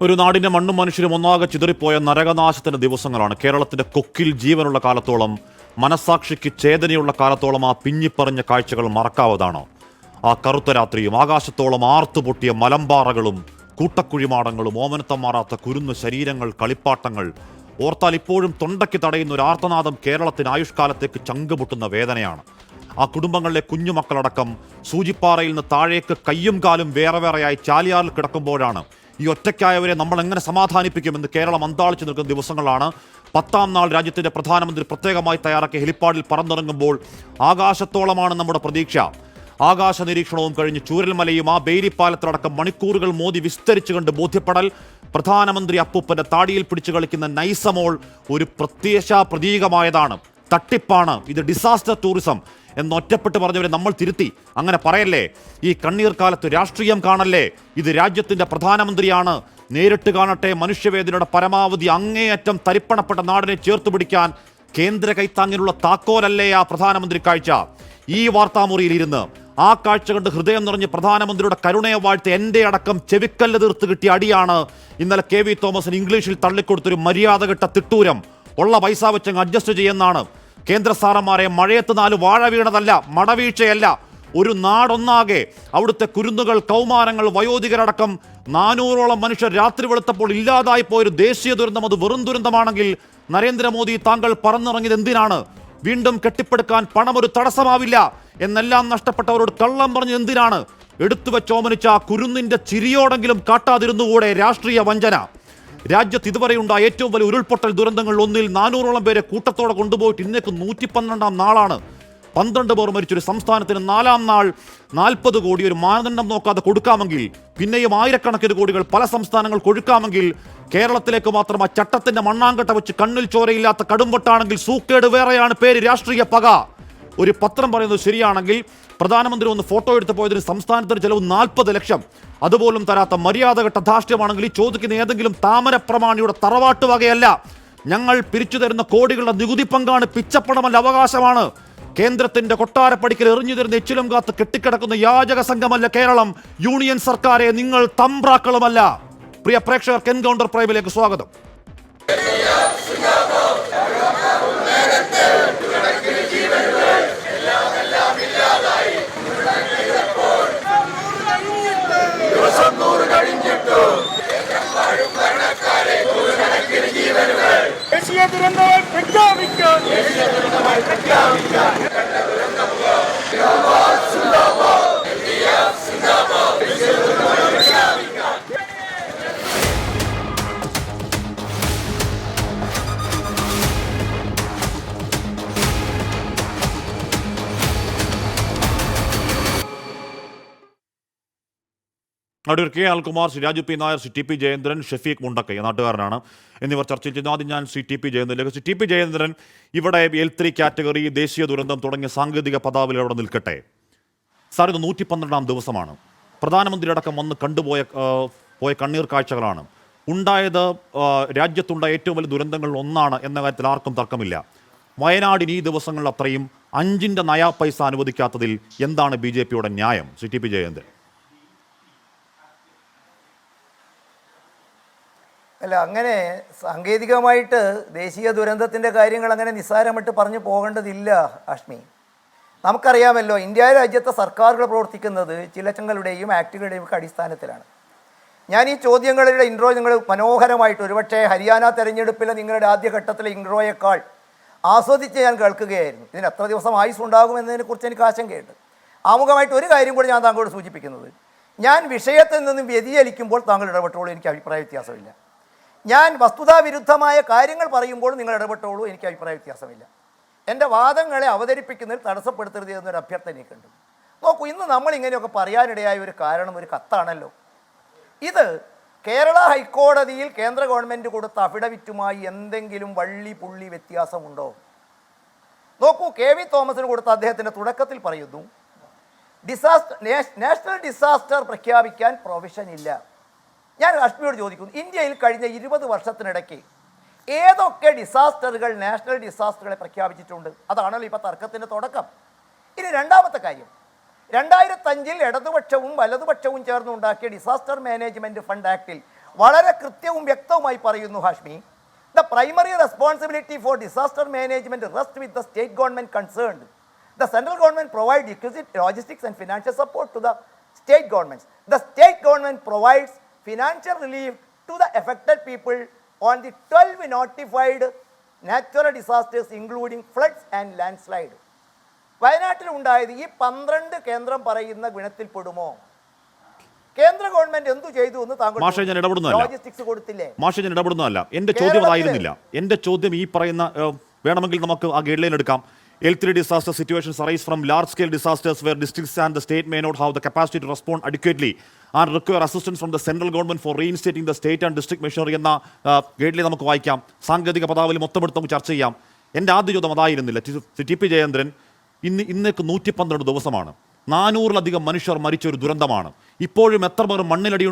ഒരു നാടിന്റെ മണ്ണും മനുഷ്യരും ഒന്നാകെ ചിതറിപ്പോയ നരകനാശത്തിന്റെ ദിവസങ്ങളാണ്. കേരളത്തിന്റെ കൊക്കിൽ ജീവനുള്ള കാലത്തോളം, മനസാക്ഷിക്ക് ചേതനയുള്ള കാലത്തോളം ആ പിഞ്ഞിപ്പറഞ്ഞ കാഴ്ചകൾ മറക്കാവതാണോ? ആ കറുത്ത രാത്രിയും ആകാശത്തോളം ആർത്തുപൊട്ടിയ മലമ്പാറകളും കൂട്ടക്കുഴിമാടങ്ങളും ഓമനത്തം മാറാത്ത കുരുന്ന് ശരീരങ്ങൾ, കളിപ്പാട്ടങ്ങൾ ഓർത്താൽ ഇപ്പോഴും തൊണ്ടയ്ക്ക് തടയുന്ന ഒരു ആർത്തനാദം കേരളത്തിന് ആയുഷ്കാലത്തേക്ക് ചങ്കുപൊട്ടുന്ന വേദനയാണ്. ആ കുടുംബങ്ങളിലെ കുഞ്ഞുമക്കളടക്കം സൂചിപ്പാറയിൽ നിന്ന് താഴേക്ക് കയ്യും കാലും വേറെ വേറെയായി ചാലിയാറിൽ കിടക്കുമ്പോഴാണ് ഈ ഒറ്റയ്ക്കായവരെ നമ്മൾ എങ്ങനെ സമാധാനിപ്പിക്കുമെന്ന് കേരളം അന്താളിച്ചു നിൽക്കുന്ന ദിവസങ്ങളാണ്. 10ാം നാൾ രാജ്യത്തിന്റെ പ്രധാനമന്ത്രി പ്രത്യേകമായി തയ്യാറാക്കിയ ഹെലിപ്പാഡിൽ പറന്നിറങ്ങുമ്പോൾ ആകാശത്തോളമാണ് നമ്മുടെ പ്രതീക്ഷ. ആകാശ നിരീക്ഷണവും കഴിഞ്ഞ് ചൂരൽമലയും ആ ബെയിലിപ്പാലത്തിലടക്കം മണിക്കൂറുകൾ മോദി വിസ്തരിച്ചു കണ്ട് ബോധ്യപ്പെടൽ, പ്രധാനമന്ത്രി അപ്പൂപ്പന്റെ താടിയിൽ പിടിച്ചു കളിക്കുന്ന നൈസമോൾ ഒരു പ്രതീകമായതാണ്. തട്ടിപ്പാണ്, ഇത് ഡിസാസ്റ്റർ ടൂറിസം എന്ന് ഒറ്റപ്പെട്ട് പറഞ്ഞവരെ നമ്മൾ തിരുത്തി. അങ്ങനെ പറയല്ലേ, ഈ കണ്ണീർ കാലത്ത് രാഷ്ട്രീയം കാണല്ലേ, ഇത് രാജ്യത്തിന്റെ പ്രധാനമന്ത്രിയാണ്, നേരിട്ട് കാണട്ടെ. മനുഷ്യവേദനയുടെ പരമാവധി അങ്ങേയറ്റം തരിപ്പണപ്പെട്ട നാടിനെ ചേർത്ത് പിടിക്കാൻ കേന്ദ്ര കൈത്താങ്ങിനുള്ള താക്കോലല്ലേ ആ പ്രധാനമന്ത്രി കാഴ്ച? ഈ വാർത്താമുറിയിൽ ഇരുന്ന് ആ കാഴ്ച കണ്ട് ഹൃദയം നിറഞ്ഞ് പ്രധാനമന്ത്രിയുടെ കരുണയെ വാഴ്ത്തി എൻ്റെ അടക്കം ചെവിക്കല്ല് തീർത്ത് കിട്ടിയ അടിയാണ് ഇന്നലെ KV തോമസിന് ഇംഗ്ലീഷിൽ തള്ളിക്കൊടുത്തൊരു മര്യാദകെട്ട തിട്ടൂരം. ഉള്ള പൈസ വെച്ചങ്ങ് അഡ്ജസ്റ്റ് ചെയ്യുന്നതാണ്. കേന്ദ്ര സാറന്മാരെ മഴയത്ത് 4 വാഴ വീണതല്ല, മടവീഴ്ചയല്ല, ഒരു നാടൊന്നാകെ അവിടുത്തെ കുരുന്നുകൾ, കൗമാരങ്ങൾ, വയോധികരടക്കം 400ഓളം മനുഷ്യർ രാത്രി വെളുത്തപ്പോൾ ഇല്ലാതായി പോയൊരു ദേശീയ ദുരന്തം. അത് വെറും ദുരന്തമാണെങ്കിൽ നരേന്ദ്രമോദി താങ്കൾ പറന്നിറങ്ങിയത് എന്തിനാണ്? വീണ്ടും കെട്ടിപ്പടുക്കാൻ പണം ഒരു തടസ്സമാവില്ല എന്നെല്ലാം നഷ്ടപ്പെട്ടവരോട് കള്ളം പറഞ്ഞത് എന്തിനാണ്? എടുത്തു വെച്ചോമനിച്ച ആ കുരുന്നിന്റെ ചിരിയോടെങ്കിലും കാട്ടാതിരുന്നുകൂടെ? രാഷ്ട്രീയ വഞ്ചന. രാജ്യത്ത് ഇതുവരെയുണ്ടായ ഏറ്റവും വലിയ ഉരുൾപൊട്ടൽ ദുരന്തങ്ങളിൽ ഒന്നിൽ 400ഓളം പേരെ കൂട്ടത്തോടെ കൊണ്ടുപോയിട്ട് ഇന്നേക്ക് 112ാം നാളാണ്. 12 പേർ മരിച്ചൊരു സംസ്ഥാനത്തിന് 4ാം നാൾ 40 കോടി ഒരു മാനദണ്ഡം നോക്കാതെ കൊടുക്കാമെങ്കിൽ, പിന്നെയും ആയിരക്കണക്കിന് കോടികൾ പല സംസ്ഥാനങ്ങൾക്ക് ഒഴുക്കാമെങ്കിൽ, കേരളത്തിലേക്ക് മാത്രം ആ ചട്ടത്തിന്റെ മണ്ണാങ്കട്ട വെച്ച് കണ്ണിൽ ചോരയില്ലാത്ത കടുംപൊട്ടാണെങ്കിൽ സൂക്കേട് വേറെയാണ്, പേര് രാഷ്ട്രീയ പക. ഒരു പത്രം പറയുന്നത് ശരിയാണെങ്കിൽ പ്രധാനമന്ത്രി ഒന്ന് ഫോട്ടോ എടുത്ത് പോയതിന് സംസ്ഥാനത്തിന് ചെലവ് 40 ലക്ഷം. അതുപോലും തരാത്ത മര്യാദഘട്ട ധാർഷ്ട്യമാണെങ്കിൽ ഈ ചോദിക്കുന്ന ഏതെങ്കിലും താമരപ്രമാണിയുടെ തറവാട്ട് വകയല്ല. ഞങ്ങൾ പിരിച്ചു തരുന്ന കോടികളുടെ നികുതി പങ്കാണ്, പിച്ചപ്പണമല്ല, അവകാശമാണ്. കേന്ദ്രത്തിന്റെ കൊട്ടാരപ്പടിക്കൽ എറിഞ്ഞു തരുന്ന എച്ചിലും കാത്ത് കെട്ടിക്കിടക്കുന്ന യാചക സംഘമല്ല കേരളം. യൂണിയൻ സർക്കാരെ നിങ്ങൾ തമ്പ്രാക്കളുമല്ല. പ്രിയ പ്രേക്ഷകർക്ക് എൻകൗണ്ടർ പ്രൈമിലേക്ക് സ്വാഗതം. Adoor K Alkumar, Shri Raju P Nair, Shri TP Jayendran, Shafeeq Mundakkai നാട്ടുകാരനാണ് എന്നിവർ ചർച്ചയിൽ ചെയ്യുന്നു. ആദ്യം ഞാൻ ശ്രീ TP ജയേന്ദ്രനിലേക്ക്. ശ്രീ TP ജയേന്ദ്രൻ, ഇവിടെ L3 കാറ്റഗറി, ദേശീയ ദുരന്തം തുടങ്ങിയ സാങ്കേതിക പദാവലികൾ അവിടെ നിൽക്കട്ടെ. സാർ, ഇത് 112ാം ദിവസമാണ്. പ്രധാനമന്ത്രി അടക്കം വന്ന് പോയ കണ്ണീർ കാഴ്ചകളാണ് ഉണ്ടായത്. രാജ്യത്തുണ്ടായ ഏറ്റവും വലിയ ദുരന്തങ്ങളിൽ ഒന്നാണ് എന്ന കാര്യത്തിൽ ആർക്കും തർക്കമില്ല. വയനാടിന് ഈ ദിവസങ്ങളിൽ അത്രയും 5ന്റെ നയാ പൈസ അനുവദിക്കാത്തതിൽ എന്താണ് BJPയുടെ ന്യായം? ശ്രീ TP ജയേന്ദ്രൻ. അല്ല, അങ്ങനെ സാങ്കേതികമായിട്ട് ദേശീയ ദുരന്തത്തിൻ്റെ കാര്യങ്ങൾ അങ്ങനെ നിസ്സാരമായിട്ട് പറഞ്ഞു പോകേണ്ടതില്ല അഷ്മി. നമുക്കറിയാമല്ലോ, ഇന്ത്യ രാജ്യത്തെ സർക്കാരുകൾ പ്രവർത്തിക്കുന്നത് ചിലച്ചങ്ങളുടെയും ആക്ടുകളുടെയും ഒക്കെ അടിസ്ഥാനത്തിലാണ്. ഞാൻ ഈ ചോദ്യങ്ങളുടെ ഇൻട്രോ നിങ്ങൾ മനോഹരമായിട്ട്, ഒരുപക്ഷെ ഹരിയാന തെരഞ്ഞെടുപ്പിലെ നിങ്ങളുടെ ആദ്യഘട്ടത്തിലെ ഇൻട്രോയേക്കാൾ ആസ്വദിച്ച് ഞാൻ കേൾക്കുകയായിരുന്നു. ഇതിന് എത്ര ദിവസം ആയുസ് ഉണ്ടാകുമെന്നതിനെക്കുറിച്ച് എനിക്ക് ആശങ്കയുണ്ട്. ആമുഖമായിട്ട് ഒരു കാര്യം കൂടി ഞാൻ താങ്കളോട് സൂചിപ്പിക്കുന്നത്, ഞാൻ വിഷയത്തിൽ നിന്നും വ്യതിചലിക്കുമ്പോൾ താങ്കൾ ഇടപെട്ടോളൂ, എനിക്ക് അഭിപ്രായ വ്യത്യാസമില്ല. ഞാൻ വസ്തുതാവിരുദ്ധമായ കാര്യങ്ങൾ പറയുമ്പോൾ നിങ്ങൾ ഇടപെട്ടോളൂ, എനിക്ക് അഭിപ്രായ വ്യത്യാസമില്ല. എൻ്റെ വാദങ്ങളെ അവതരിപ്പിക്കുന്നതിൽ തടസ്സപ്പെടുത്തരുത് എന്നൊരു അഭ്യർത്ഥന എനിക്കുണ്ട്. നോക്കൂ, ഇന്ന് നമ്മൾ ഇങ്ങനെയൊക്കെ പറയാനിടയായ ഒരു കാരണം ഒരു കത്താണല്ലോ. ഇത് കേരള ഹൈക്കോടതിയിൽ കേന്ദ്ര ഗവൺമെൻറ് കൊടുത്ത അഫിഡവിറ്റുമായി എന്തെങ്കിലും വള്ളി പുള്ളി വ്യത്യാസമുണ്ടോ? നോക്കൂ, KV തോമസിന് കൊടുത്ത അദ്ദേഹത്തിൻ്റെ തുടക്കത്തിൽ പറയുന്നു, നാഷണൽ ഡിസാസ്റ്റർ പ്രഖ്യാപിക്കാൻ പ്രൊവിഷൻ ഇല്ല. ഞാൻ അഷ്മിയോട് ചോദിക്കുന്നു, ഇന്ത്യയിൽ കഴിഞ്ഞ 20 വർഷത്തിനിടയ്ക്ക് ഏതൊക്കെ ഡിസാസ്റ്ററുകൾ നാഷണൽ ഡിസാസ്റ്ററുകളെ പ്രഖ്യാപിച്ചിട്ടുണ്ട്? അതാണല്ലോ ഇപ്പോൾ തർക്കത്തിൻ്റെ തുടക്കം. ഇനി രണ്ടാമത്തെ കാര്യം, 2005 ഇടതുപക്ഷവും വലതുപക്ഷവും ചേർന്നുണ്ടാക്കിയ ഡിസാസ്റ്റർ മാനേജ്മെൻറ്റ് ഫണ്ട് ആക്ടിൽ വളരെ കൃത്യവും വ്യക്തവുമായി പറയുന്നു Hashmi. The primary responsibility for disaster management rests with the state government concerned. The central government provides requisite logistics and financial support to the state governments. The state government provides financial relief to the affected people on the 12 notified natural disasters including floods and landslide. വയനാട്ടിൽ ഉണ്ടായത് ഈ 12 കേന്ദ്രം പറയുന്ന ഗുണത്തിൽ പെടുമോ? കേന്ദ്ര government എന്തു ചെയ്തു എന്ന് താങ്കൾ ലോജിസ്റ്റിക്സ് കൊടുത്തില്ലേ? മാഷെ, ഞാൻ ഇടപെടുന്നതല്ല. എന്റെ ചോദ്യം അതായിരുന്നില്ല. എന്റെ ചോദ്യം ഈ പറയുന്ന വേണമെങ്കിൽ നമുക്ക് ആ ഗൈഡ് ലൈൻ എടുക്കാം. L3 disaster situations arise from large-scale disasters where districts and the state may not have the capacity to respond adequately and require assistance from the central government for reinstating the state and district machinery എന്ന guide line നമുക്ക് വായിക്കാം. സാങ്കേതിക പദാവലി മൊത്തമെടുത്ത് നമുക്ക് ചർച്ച ചെയ്യാം. എൻ്റെ ആദ്യ ചോദ്യം അതായിരുന്നില്ല. ടി പി ജയേന്ദ്രൻ, ഇന്നേക്ക് 112 ദിവസമാണ്. 400-ലധികം മനുഷ്യർ മരിച്ച ഒരു ദുരന്തമാണ്. ഇപ്പോഴും എത്ര പേർ മണ്ണിലടി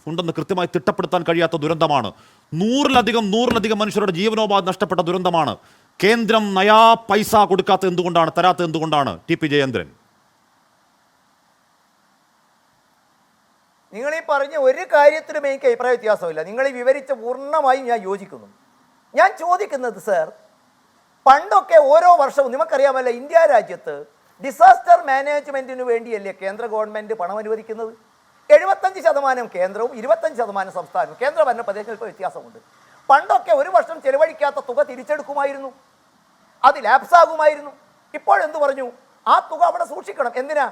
ഉണ്ടെന്ന് കൃത്യമായി തിട്ടപ്പെടുത്താൻ കഴിയാത്ത ദുരന്തമാണ്. 100-ലധികം മനുഷ്യരുടെ ജീവനോപാധി നഷ്ടപ്പെട്ട ദുരന്തമാണ്. കേന്ദ്രം നയാ പൈസ കൊടുക്കാത്ത എന്തുകൊണ്ടാണ്, തരാത്ത എന്തുകൊണ്ടാണ്? ടി പി ജയേന്ദ്രൻ, നിങ്ങൾ ഈ പറഞ്ഞ ഒരു കാര്യത്തിലും എനിക്ക് അഭിപ്രായ വ്യത്യാസമില്ല. നിങ്ങൾ ഈ വിവരിച്ച പൂർണ്ണമായും ഞാൻ യോജിക്കുന്നു. ഞാൻ ചോദിക്കുന്നത് സർ, പണ്ടൊക്കെ ഓരോ വർഷവും നിങ്ങൾക്കറിയാമല്ലോ, ഇന്ത്യ രാജ്യത്ത് ഡിസാസ്റ്റർ മാനേജ്മെന്റിന് വേണ്ടിയല്ലേ കേന്ദ്ര ഗവൺമെന്റ് പണം അനുവദിക്കുന്നത്? 75% കേന്ദ്രവും 25% സംസ്ഥാനവും. കേന്ദ്രഭരണ പ്രദേശങ്ങൾക്ക് വ്യത്യാസമുണ്ട്. പണ്ടൊക്കെ ഒരു വർഷം ചെലവഴിക്കാത്ത തുക തിരിച്ചെടുക്കുമായിരുന്നു, അത് ലാപ്സാകുമായിരുന്നു. ഇപ്പോഴെന്ത് പറഞ്ഞു? ആ തുക അവിടെ സൂക്ഷിക്കണം. എന്തിനാ?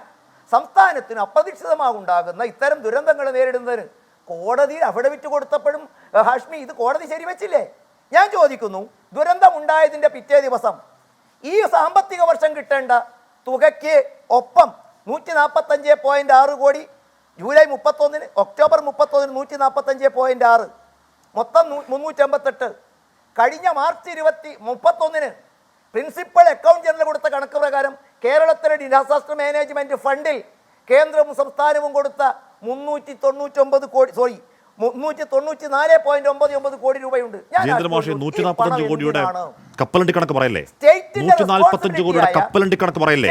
സംസ്ഥാനത്തിന് അപ്രതീക്ഷിതമാകുണ്ടാകുന്ന ഇത്തരം ദുരന്തങ്ങൾ നേരിടുന്നതിന്. കോടതിയിൽ അഫിഡവിറ്റ് കൊടുത്തപ്പോഴും ഹാഷ്മി ഇത് കോടതി ശരിവെച്ചില്ലേ? ഞാൻ ചോദിക്കുന്നു, ദുരന്തം ഉണ്ടായതിൻ്റെ പിറ്റേ ദിവസം ഈ സാമ്പത്തിക വർഷം കിട്ടേണ്ട തുകയ്ക്ക് ഒപ്പം 145.6 കോടി, ജൂലൈ 31-ന്, ഒക്ടോബർ 31-ന് 145.6, മൊത്തം 358. കഴിഞ്ഞ മാർച്ച് 31-ന് പ്രിൻസിപ്പൽ അക്കൗണ്ട് ജനറൽ കൊടുത്ത കണക്ക് പ്രകാരം കേരളത്തിലെ ഡിസാസ്റ്റർ മാനേജ്മെന്റ് ഫണ്ടിൽ കേന്ദ്രവും സംസ്ഥാനവും കൊടുത്ത 399 കോടി രൂപയുണ്ട്. കോടിയുടെ കപ്പലണ്ടി കണക്ക് പറയല്ലേ? 145 കോടിയുടെ കപ്പലണ്ടി കണക്ക് പറയല്ലേ?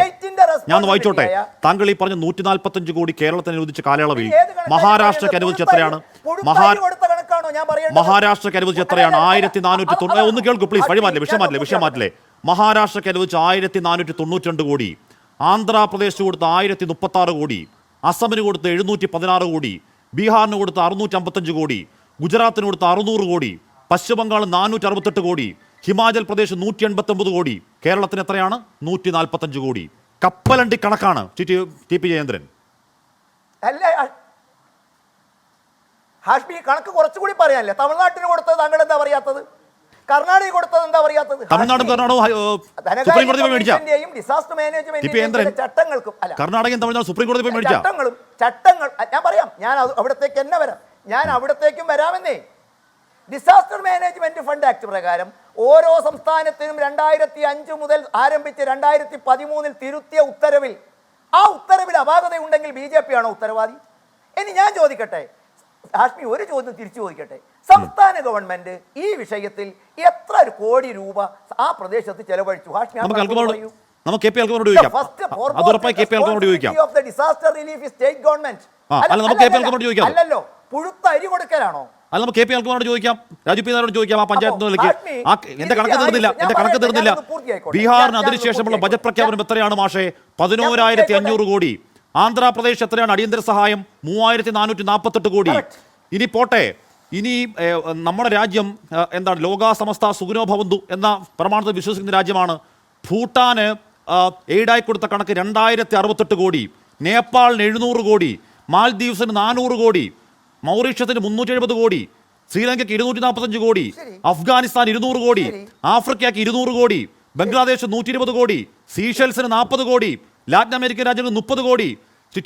ഞാൻ വായിച്ചോട്ടെ. താങ്കൾ ഈ പറഞ്ഞ 145 കോടി കേരളത്തിന് അനുവദിച്ച കാലയളവിൽ മഹാരാഷ്ട്രക്ക് അനുവദിച്ച എത്രയാണ്? മഹാരാഷ്ട്രക്ക് അനുവദിച്ച എത്രയാണ്? 1490. ഒന്ന് കേൾക്കൂ പ്ലീസ്, വിഷയം മാറ്റില്ലേ. മഹാരാഷ്ട്രക്ക് അനുവദിച്ച 1492 കോടി, ആന്ധ്രാപ്രദേശ് കൊടുത്ത 1036 കോടി, അസമിന് കൊടുത്ത 716 കോടി, ബീഹാറിന് കൊടുത്ത 655 കോടി, ഗുജറാത്തിന് കൊടുത്ത 600 കോടി, പശ്ചിമബംഗാൾ 468 കോടി, ഹിമാചൽ പ്രദേശ് 189 കോടി. കേരളത്തിന് എത്രയാണ്? 145 കോടി. കപ്പലണ്ടി കണക്കാണ് ടി പി ജയേന്ദ്രൻ. അല്ലേ ഹാഷ്മി, കണക്ക് കുറച്ചുകൂടി പറയാനല്ലേ? തമിഴ്നാട്ടിന് കൊടുത്തത് താങ്കൾ എന്താ പറയാത്തത്? കർണാടക കൊടുത്തത് എന്താ പറയാത്തത്? തമിഴ്നാടും സുപ്രീം കോടതി ഡിസാസ്റ്റർ മാനേജ്മെന്റ് ചട്ടങ്ങൾക്കും അല്ല, കർണാടകയും തമിഴ്നാട് സുപ്രീം കോടതി ചട്ടങ്ങൾ ഞാൻ പറയാം. ഞാൻ അവിടത്തേക്ക് തന്നെ വരാം. ഞാൻ അവിടത്തേക്കും വരാമെന്നേ. ഡിസാസ്റ്റർ മാനേജ്മെന്റ് ഫണ്ട് ആക്ട് പ്രകാരം ഓരോ സംസ്ഥാനത്തിനും 2005 മുതൽ ആരംഭിച്ച് 2013-ൽ തിരുത്തിയ ഉത്തരവിൽ, ആ ഉത്തരവിൽ അപാകതയുണ്ടെങ്കിൽ BJP ആണോ ഉത്തരവാദി? ഇനി ഞാൻ ചോദിക്കട്ടെ ഹാഷ്മി, ഒരു ചോദ്യം തിരിച്ചു ചോദിക്കട്ടെ. സംസ്ഥാന ഗവൺമെന്റ് ഈ വിഷയത്തിൽ എത്ര കോടി രൂപ ആ പ്രദേശത്ത് ചെലവഴിച്ചു? ഹാഷ്മി, അല്ലല്ലോ, പുഴുത്ത അരി കൊടുക്കലാണോ? അത് നമുക്ക് KP അൽകുമാറിനോട് ചോദിക്കാം, രാജു പി നായരോട് ചോദിക്കാം. ആ പഞ്ചായത്ത് നിലയ്ക്ക് എന്റെ കണക്ക് തീർന്നില്ല. ബീഹാറിന് അതിനുശേഷമുള്ള ബജറ്റ് പ്രഖ്യാപനം എത്രയാണ് മാഷേ? 11,500 കോടി. ആന്ധ്രാപ്രദേശ് എത്രയാണ് അടിയന്തര സഹായം? 3,448 കോടി. ഇനി പോട്ടെ, ഇനി നമ്മുടെ രാജ്യം എന്താണ്, ലോകാ സമസ്ത സുഖിനോ ഭവന്തു എന്ന പ്രമാണത്തിൽ വിശ്വസിക്കുന്ന രാജ്യമാണ്. ഭൂട്ടാന് എയ്ഡായി കൊടുത്ത കണക്ക് 2,068 കോടി, നേപ്പാളിന് 700 കോടി, മാൽദീവ്സിന് 400 കോടി, മൗറീഷ്യത്തിന് 370 കോടി, ശ്രീലങ്കയ്ക്ക് 245 കോടി, അഫ്ഗാനിസ്ഥാൻ 200 കോടി, ആഫ്രിക്കയ്ക്ക് 200 കോടി, ബംഗ്ലാദേശ് 120 കോടി, സീഷെൽസിന് 40 കോടി, ലാറ്റിൻ അമേരിക്കൻ രാജ്യങ്ങൾക്ക് 30 കോടി.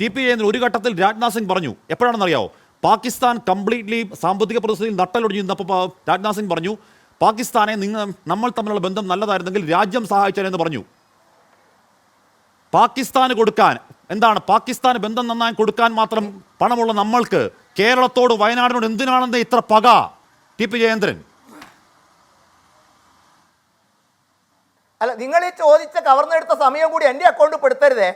ടി പി ചെയ്യുന്ന ഒരു ഘട്ടത്തിൽ രാജ്നാഥ് സിംഗ് പറഞ്ഞു, എപ്പോഴാണെന്നറിയാവോ? പാകിസ്ഥാൻ കംപ്ലീറ്റ്ലി സാമ്പത്തിക പ്രതിസന്ധിയിൽ നട്ടലൊടിഞ്ഞു നിന്നപ്പോൾ രാജ്നാഥ് സിംഗ് പറഞ്ഞു, പാകിസ്ഥാനെ നമ്മൾ തമ്മിലുള്ള ബന്ധം നല്ലതായിരുന്നെങ്കിൽ രാജ്യം സഹായിച്ചാലെന്ന് പറഞ്ഞു. പാകിസ്ഥാന് കൊടുക്കാൻ എന്താണ്, പാകിസ്ഥാന് ബന്ധം നന്നായി കൊടുക്കാൻ മാത്രം പണമുള്ള നമ്മൾക്ക് കേരളത്തോട് വയനാടിനോട് എന്തിനാണെന്ന് ഇത്ര പക? ടി പി ജയേന്ദ്രൻ, അല്ല, നിങ്ങൾ ഈ ചോദിച്ച കവർന്നെടുത്ത സമയം കൂടി എൻ്റെ അക്കൗണ്ടിൽ പെടുത്തരുതേ.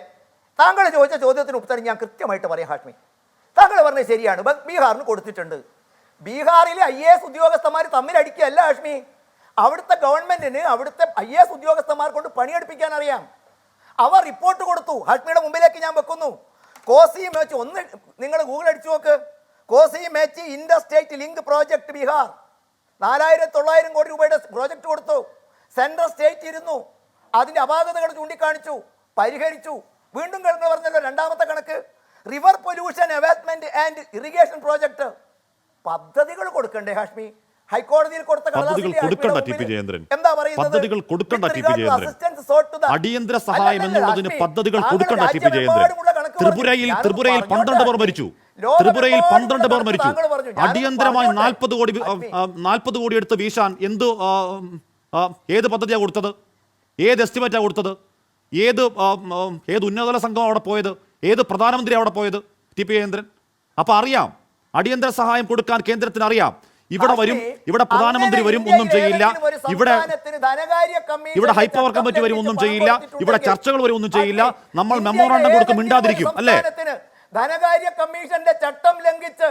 താങ്കൾ ചോദിച്ച ചോദ്യത്തിന് ഉത്തരം ഞാൻ കൃത്യമായിട്ട് പറയാം ഹാഷ്മി. താങ്കൾ പറഞ്ഞത് ശരിയാണ്, ബീഹാറിന് കൊടുത്തിട്ടുണ്ട്. ബീഹാറിലെ IAS ഉദ്യോഗസ്ഥന്മാർ തമ്മിലടിക്കുകയല്ല ഹാഷ്മി. അവിടുത്തെ ഗവൺമെന്റിന് അവിടുത്തെ IAS ഉദ്യോഗസ്ഥന്മാർ കൊണ്ട് പണിയെടുപ്പിക്കാൻ അറിയാം. അവർ റിപ്പോർട്ട് കൊടുത്തു. ഹാഷ്മിയുടെ മുമ്പിലേക്ക് ഞാൻ വെക്കുന്നു. കോസി മേച്ച് ഒന്ന് നിങ്ങൾ ഗൂഗിൾ അടിച്ചു നോക്ക്. Kosi Mechi interstate link project Bihar 4900 കോടി രൂപയുടെ പ്രോജക്റ്റ് കൊടുത്തു. സെൻട്രൽ സ്റ്റേറ്റ് ഇരുന്നു, അതിന്റെ അപാകതകൾ ചൂണ്ടിക്കാണിച്ചു, പരിഹരിച്ചു. വീണ്ടും കേൾക്കുക പറഞ്ഞല്ലോ രണ്ടാമത്തെ കണക്ക്, river pollution abatement and irrigation project. പദ്ധതികൾ കൊടുക്കണ്ടേ ഹാഷ്മി? ഹൈക്കോടതിയിൽ കൊടുത്ത പദ്ധതികൾ കൊടുക്കണ്ട ടി പി ജയേന്ദ്രൻ. എന്താ പറയുന്നത്? പദ്ധതികൾ കൊടുക്കണ്ട ടി പി ജയേന്ദ്രൻ. അടിയന്തര സഹായം എന്നുള്ളതിന് പദ്ധതികൾ കൊടുക്കണ്ട ടി പി ജയേന്ദ്രൻ. ത്രിപുരയിൽ 12 പേർ മരിച്ചു. ത്രിപുരയിൽ 12 പേർ മരിച്ചു. അടിയന്തരമായി 40 കോടി എടുത്ത് വീശാൻ ഏത് പദ്ധതിയാണ് കൊടുത്തത്? ഏത് എസ്റ്റിമേറ്റാണ് കൊടുത്തത്? ഏത് ഉന്നതതല സംഘം അവിടെ പോയത്? ഏത് പ്രധാനമന്ത്രി അവിടെ പോയത്? T P Jayendran. അപ്പൊ അറിയാം, അടിയന്തര സഹായം കൊടുക്കാൻ കേന്ദ്രത്തിന് അറിയാം. ഇവിടെ വരും, ഇവിടെ പ്രധാനമന്ത്രി വരും, ഒന്നും ചെയ്യില്ല. ഇവിടെ ഹൈപ്പവർ കമ്മിറ്റി വരും, ഒന്നും ചെയ്യില്ല. ഇവിടെ ചർച്ചകൾ വരും, ഒന്നും ചെയ്യില്ല. നമ്മൾ മെമ്മോറാണ്ടം കൊടുക്കും, മിണ്ടാതിരിക്കും. അല്ലേ? ധനകാര്യ കമ്മീഷന്റെ ചട്ടം ലംഘിച്ച്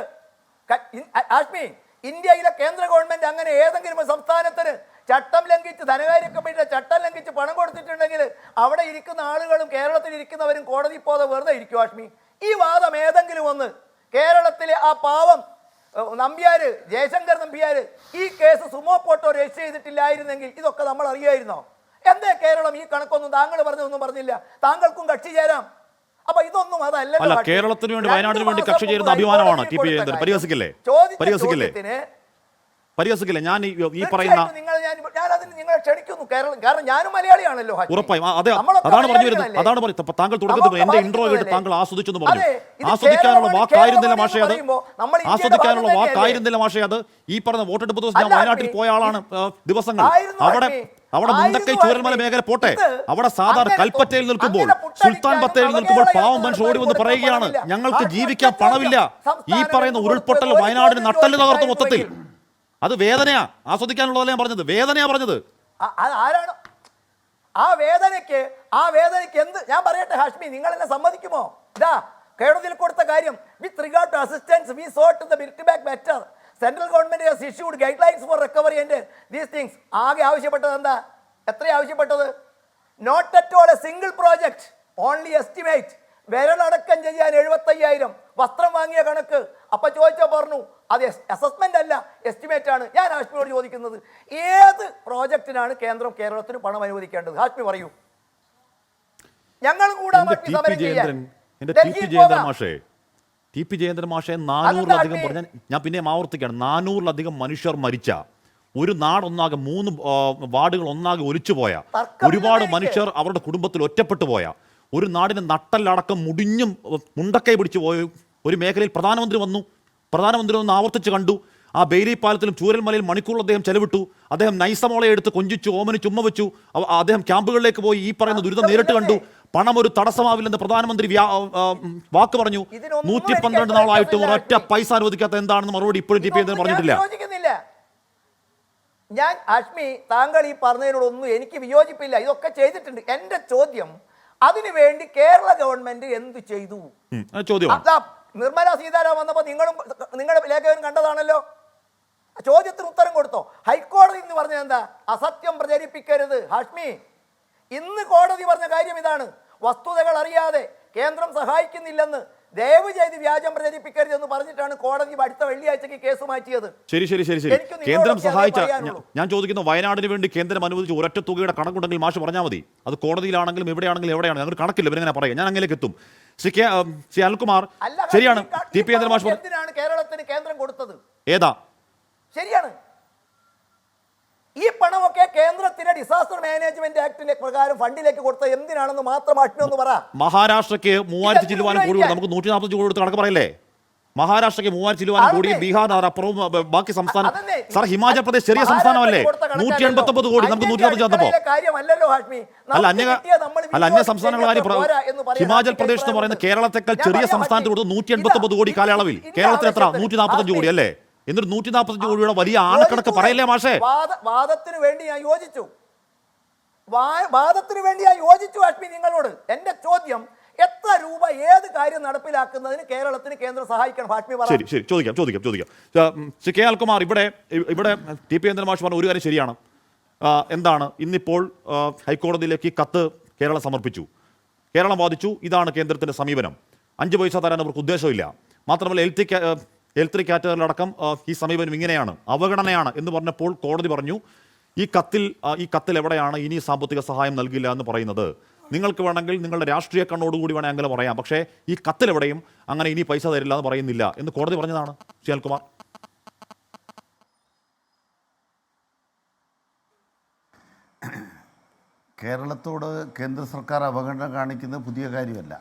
ആഷ്മി, ഇന്ത്യയിലെ കേന്ദ്ര ഗവൺമെന്റ് അങ്ങനെ ഏതെങ്കിലും ഒരു സംസ്ഥാനത്തിന് ചട്ടം ലംഘിച്ച്, ധനകാര്യ കമ്മീഷന്റെ ചട്ടം ലംഘിച്ച് പണം കൊടുത്തിട്ടുണ്ടെങ്കിൽ അവിടെ ഇരിക്കുന്ന ആളുകളും കേരളത്തിൽ ഇരിക്കുന്നവരും കോടതി പോതെ വെറുതെ ഇരിക്കും ആഷ്മി. ഈ വാദം ഏതെങ്കിലും ഒന്ന് കേരളത്തിലെ ആ പാവം നമ്പ്യാര്, ജയശങ്കർ നമ്പ്യാര് ഈ കേസ് സുമോ പോട്ടോ രജിസ്റ്റർ ചെയ്തിട്ടില്ലായിരുന്നെങ്കിൽ ഇതൊക്കെ നമ്മൾ അറിയായിരുന്നോ? എന്തേ കേരളം ഈ കണക്കൊന്നും താങ്കൾ പറഞ്ഞൊന്നും പറഞ്ഞില്ല? താങ്കൾക്കും കക്ഷി ചേരാം. അപ്പൊ ഇതൊന്നും അതല്ല. കേരളത്തിന് വേണ്ടി, വയനാടിന് വേണ്ടി കക്ഷി ചേരുന്ന അഭിമാനമാണ് ടി പി ജയേന്ദ്രൻ. പരിഹസിക്കില്ലേ? പരിഹസിക്കില്ലേ? ഞാൻ ഈ പറയുന്ന നിങ്ങളെ ക്ഷണിക്കുന്നു, കാരണം ഞാനും മലയാളിയാണല്ലോ. ഉറപ്പായും അതാണ് പറഞ്ഞു വരുന്നത്. അതാണ് പറയുന്നത്. താങ്കൾ തുടക്കത്തിൽ എന്റെ ഇൻട്രോ കേട്ട് താങ്കൾ ആസ്വദിച്ചെന്ന് പറഞ്ഞു. ആസ്വദിക്കാനുള്ള വാക്കായിരുന്നില്ല മാഷേ അത്. ആസ്വദിക്കാനുള്ള വാക്കായിരുന്നില്ല മാഷേ അത്. ഈ പറഞ്ഞ വോട്ടെടുപ്പ് ദിവസം ഞാൻ വയനാട്ടിൽ പോയ ആളാണ്. ദിവസങ്ങൾ അവിടെ മുണ്ടക്കൈ ചൂരൽമല മേഖല പോട്ടെ, അവിടെ സാധാരണ കൽപ്പറ്റയിൽ നിൽക്കുമ്പോൾ, സുൽത്താൻ ബത്തേരിയിൽ നിൽക്കുമ്പോൾ പാവം മനുഷ്യർ ഓടി വന്ന് പറയുകയാണ്, ഞങ്ങൾക്ക് ജീവിക്കാൻ പണമില്ല. ഈ പറയുന്ന ഉരുൾപൊട്ടൽ വയനാടിന് നട്ടല് തകർത്തു മൊത്തത്തിൽ. അത് വേദനയാ. ആസ്വദിക്കാനുള്ളതല്ല ഞാൻ പറഞ്ഞത്, വേദനയാ പറഞ്ഞത്. ആരാണ് ആ വേദനയ്ക്ക് എന്ത് ഞാൻ പറയട്ടെ ഹാഷ്മി, നിങ്ങൾ എന്നെ സമ്മതിക്കുമോ? ഇതാ കേരളത്തിൽ കൊടുത്ത കാര്യം, with regard to assistance we sought the build back better. Central government has issued guidelines for recovery and these things. ആകെ ആവശ്യപ്പെട്ടത് എന്താ? എത്ര ആവശ്യപ്പെട്ടത്? Not at all a single project, only estimate. വിരലടക്കം ചെയ്യാൻ 75,000. വസ്ത്രം വാങ്ങിയ കണക്ക്. അപ്പൊ ചോദിച്ചാൽ പറഞ്ഞു അത് അസസ്മെന്റ് അല്ല, എസ്റ്റിമേറ്റ് ആണ്. ഞാൻ ഹാഷ്മിയോട് ചോദിക്കുന്നത്, ഏത് പ്രോജക്റ്റിനാണ് കേന്ദ്രം കേരളത്തിന് പണം അനുവദിക്കേണ്ടത്? ഹാഷ്മി പറയൂ. ഞങ്ങൾ കൂടാ ടി പി ജയേന്ദ്രൻ മാഷെ 400-ലധികം പറഞ്ഞ, ഞാൻ പിന്നെ ആവർത്തിക്കുകയാണ്, 400-ലധികം മനുഷ്യർ മരിച്ച ഒരു നാടൊന്നാകെ, 3 വാർഡുകൾ ഒന്നാകെ ഒലിച്ചുപോയ, ഒരുപാട് മനുഷ്യർ അവരുടെ കുടുംബത്തിൽ ഒറ്റപ്പെട്ടു പോയ, ഒരു നാടിന് നട്ടലടക്കം മുടിഞ്ഞും മുണ്ടക്കൈ പിടിച്ചു പോയ ഒരു മേഖലയിൽ പ്രധാനമന്ത്രി വന്ന് ആവർത്തിച്ച് കണ്ടു. ആ ബെയിലി പാലത്തിലും ചൂരൽമലയിൽ മണിക്കൂറിൽ അദ്ദേഹം ചെലവിട്ടു. അദ്ദേഹം നൈസമോളെ എടുത്ത് കൊഞ്ചിച്ചു, ഓമനിച്ച് ഉമ്മ വെച്ചു. അദ്ദേഹം ക്യാമ്പുകളിലേക്ക് പോയി ഈ പറയുന്ന ദുരിതം നേരിട്ട് കണ്ടു. പണം ഒരു തടസ്സമാവില്ലെന്ന് പ്രധാനമന്ത്രി വാക്ക് പറഞ്ഞു. 112 നാളായിട്ടും ഒരൊറ്റ പൈസ അനുവദിക്കാത്ത എന്താണെന്ന് മറുപടി ഇപ്പോഴും ടി പി ജയേന്ദ്രൻ പറഞ്ഞിട്ടില്ല. ഞാൻ ആഷ്മി, താങ്കൾ ഈ പറഞ്ഞതിനോടൊന്നും എനിക്ക് വിയോജിപ്പില്ല. ഇതൊക്കെ ചെയ്തിട്ടുണ്ട്. എന്റെ ചോദ്യം, അതിനുവേണ്ടി കേരള ഗവൺമെന്റ് എന്ത് ചെയ്തു? നിർമ്മല സീതാരാമൻ വന്നപ്പോൾ നിങ്ങളുടെ ലേഖകൻ കണ്ടതാണല്ലോ. ചോദ്യത്തിന് ഉത്തരം കൊടുത്തോ? ഹൈക്കോടതി എന്ന് പറഞ്ഞത് എന്താ? അസത്യം പ്രചരിപ്പിക്കരുത്. ഹാഷ്മി, ഇന്ന് കോടതി പറഞ്ഞ കാര്യം ഇതാണ്. വസ്തുതകൾ അറിയാതെ കേന്ദ്രം സഹായിക്കുന്നില്ലെന്ന് ദയവ് ചെയ്ത് വ്യാജം പ്രചരിപ്പിക്കരുതെന്ന് പറഞ്ഞിട്ടാണ് കോടതി അടുത്ത വെള്ളിയാഴ്ചക്ക് കേസ് മാറ്റിയത്. ശരി. കേന്ദ്രം സഹായിച്ച, ഞാൻ ചോദിക്കുന്നു, വയനാടിന് വേണ്ടി കേന്ദ്രം അനുവദിച്ച ഒരൊറ്റ തുകയുടെ കണക്കുണ്ടെങ്കിൽ മാഷ് പറഞ്ഞാൽ മതി. അത് കോടതിയിലാണെങ്കിലും എവിടെയാണെങ്കിലും ഞങ്ങൾക്ക് കണക്കില്ല, ഇവരെങ്ങനെ പറയാം? ഞാൻ അങ്ങനെയൊക്കെ എത്തും. ശ്രീ അനിൽകുമാർ, ശരിയാണ്. ടി പി ജയേന്ദ്രൻ മാഷ് കേരളത്തിന് കേന്ദ്രം കൊടുത്തത് ഏതാ? ശരിയാണ്. ഈ പണമൊക്കെ കേന്ദ്രത്തിന്റെ ഡിസാസ്റ്റർ മാനേജ്മെന്റ് ആക്ടിന്റെ പ്രകാരം ഫണ്ടിലേക്ക് കൊടുത്ത എന്തിനാണെന്ന് മാത്രം ഒന്ന് പറ. മഹാരാഷ്ട്രയ്ക്ക് 3000 ചില്ലുവാനും കോടി, നമുക്ക് 145 കോടി കൊടുത്ത് കണക്ക് പറയല്ലേ? മഹാരാഷ്ട്രയ്ക്ക് 3000 ചില്ലുവാനും കോടി, ബീഹാർ അപ്പുറവും ബാക്കി സംസ്ഥാനം. സാർ, ഹിമാചൽ പ്രദേശ് ചെറിയ സംസ്ഥാനമല്ലേ? 189 കോടി, നമുക്ക് 145 വന്നപ്പോ. അല്ല, അന്യ സംസ്ഥാനങ്ങൾ ഹിമാചൽ പ്രദേശ് എന്ന് പറയുന്ന കേരളത്തെക്കാൾ ചെറിയ സംസ്ഥാനത്ത് കൊടുത്ത് 189 കോടി കാലയളവിൽ. കേരളത്തിൽ എത്ര? 145 കോടി അല്ലേ? എന്നിട്ട് 145 കോടിയുടെ വലിയ ആണക്കണക്ക് പറയില്ലേ മാഷേ? വാദത്തിന് വേണ്ടി ഞാൻ യോജിച്ചു ആഷ്മി നിങ്ങളോട്. എന്റെ ചോദ്യം, എത്ര രൂപ ഏത് കാര്യം നടപ്പിലാക്കുന്നതിന് കേരളത്തിന് കേന്ദ്രം സഹായിക്കണം? ഹാഷ്മി പറ. ശരി ശരി ചോദിക്കാം. ശ്രീ കെ അൽകുമാർ, ഇവിടെ ടി പി ചന്ദ്രൻ മാഷ് പറഞ്ഞ ഒരു കാര്യം ശരിയാണ്. എന്താണ് ഇന്നിപ്പോൾ ഹൈക്കോടതിയിലേക്ക് ഈ കത്ത് കേരളം സമർപ്പിച്ചു, കേരളം വാദിച്ചു, ഇതാണ് കേന്ദ്രത്തിന്റെ സമീപനം, 5 പൈസ തരാൻ അവർക്ക് ഉദ്ദേശമില്ല, മാത്രമല്ല L3 കാറ്റഗറിയിലടക്കം ഈ സമീപനം ഇങ്ങനെയാണ്, അവഗണനയാണ് എന്ന് പറഞ്ഞപ്പോൾ കോടതി പറഞ്ഞു ഈ കത്തിൽ എവിടെയാണ് ഇനി സാമ്പത്തിക സഹായം നൽകില്ല എന്ന് പറയുന്നത്? നിങ്ങൾക്ക് വേണമെങ്കിൽ നിങ്ങളുടെ രാഷ്ട്രീയ കണ്ണോടുകൂടി വേണമെങ്കിൽ അങ്ങനെ പറയാം, പക്ഷേ ഈ കത്തിലെവിടെയും അങ്ങനെ ഇനി പൈസ തരില്ല എന്ന് പറയുന്നില്ല എന്ന് കോടതി പറഞ്ഞതാണ്. ശ്രീ അൽകുമാർ, കേരളത്തോട് കേന്ദ്ര സർക്കാർ അവഗണന കാണിക്കുന്നത് പുതിയ കാര്യമല്ല.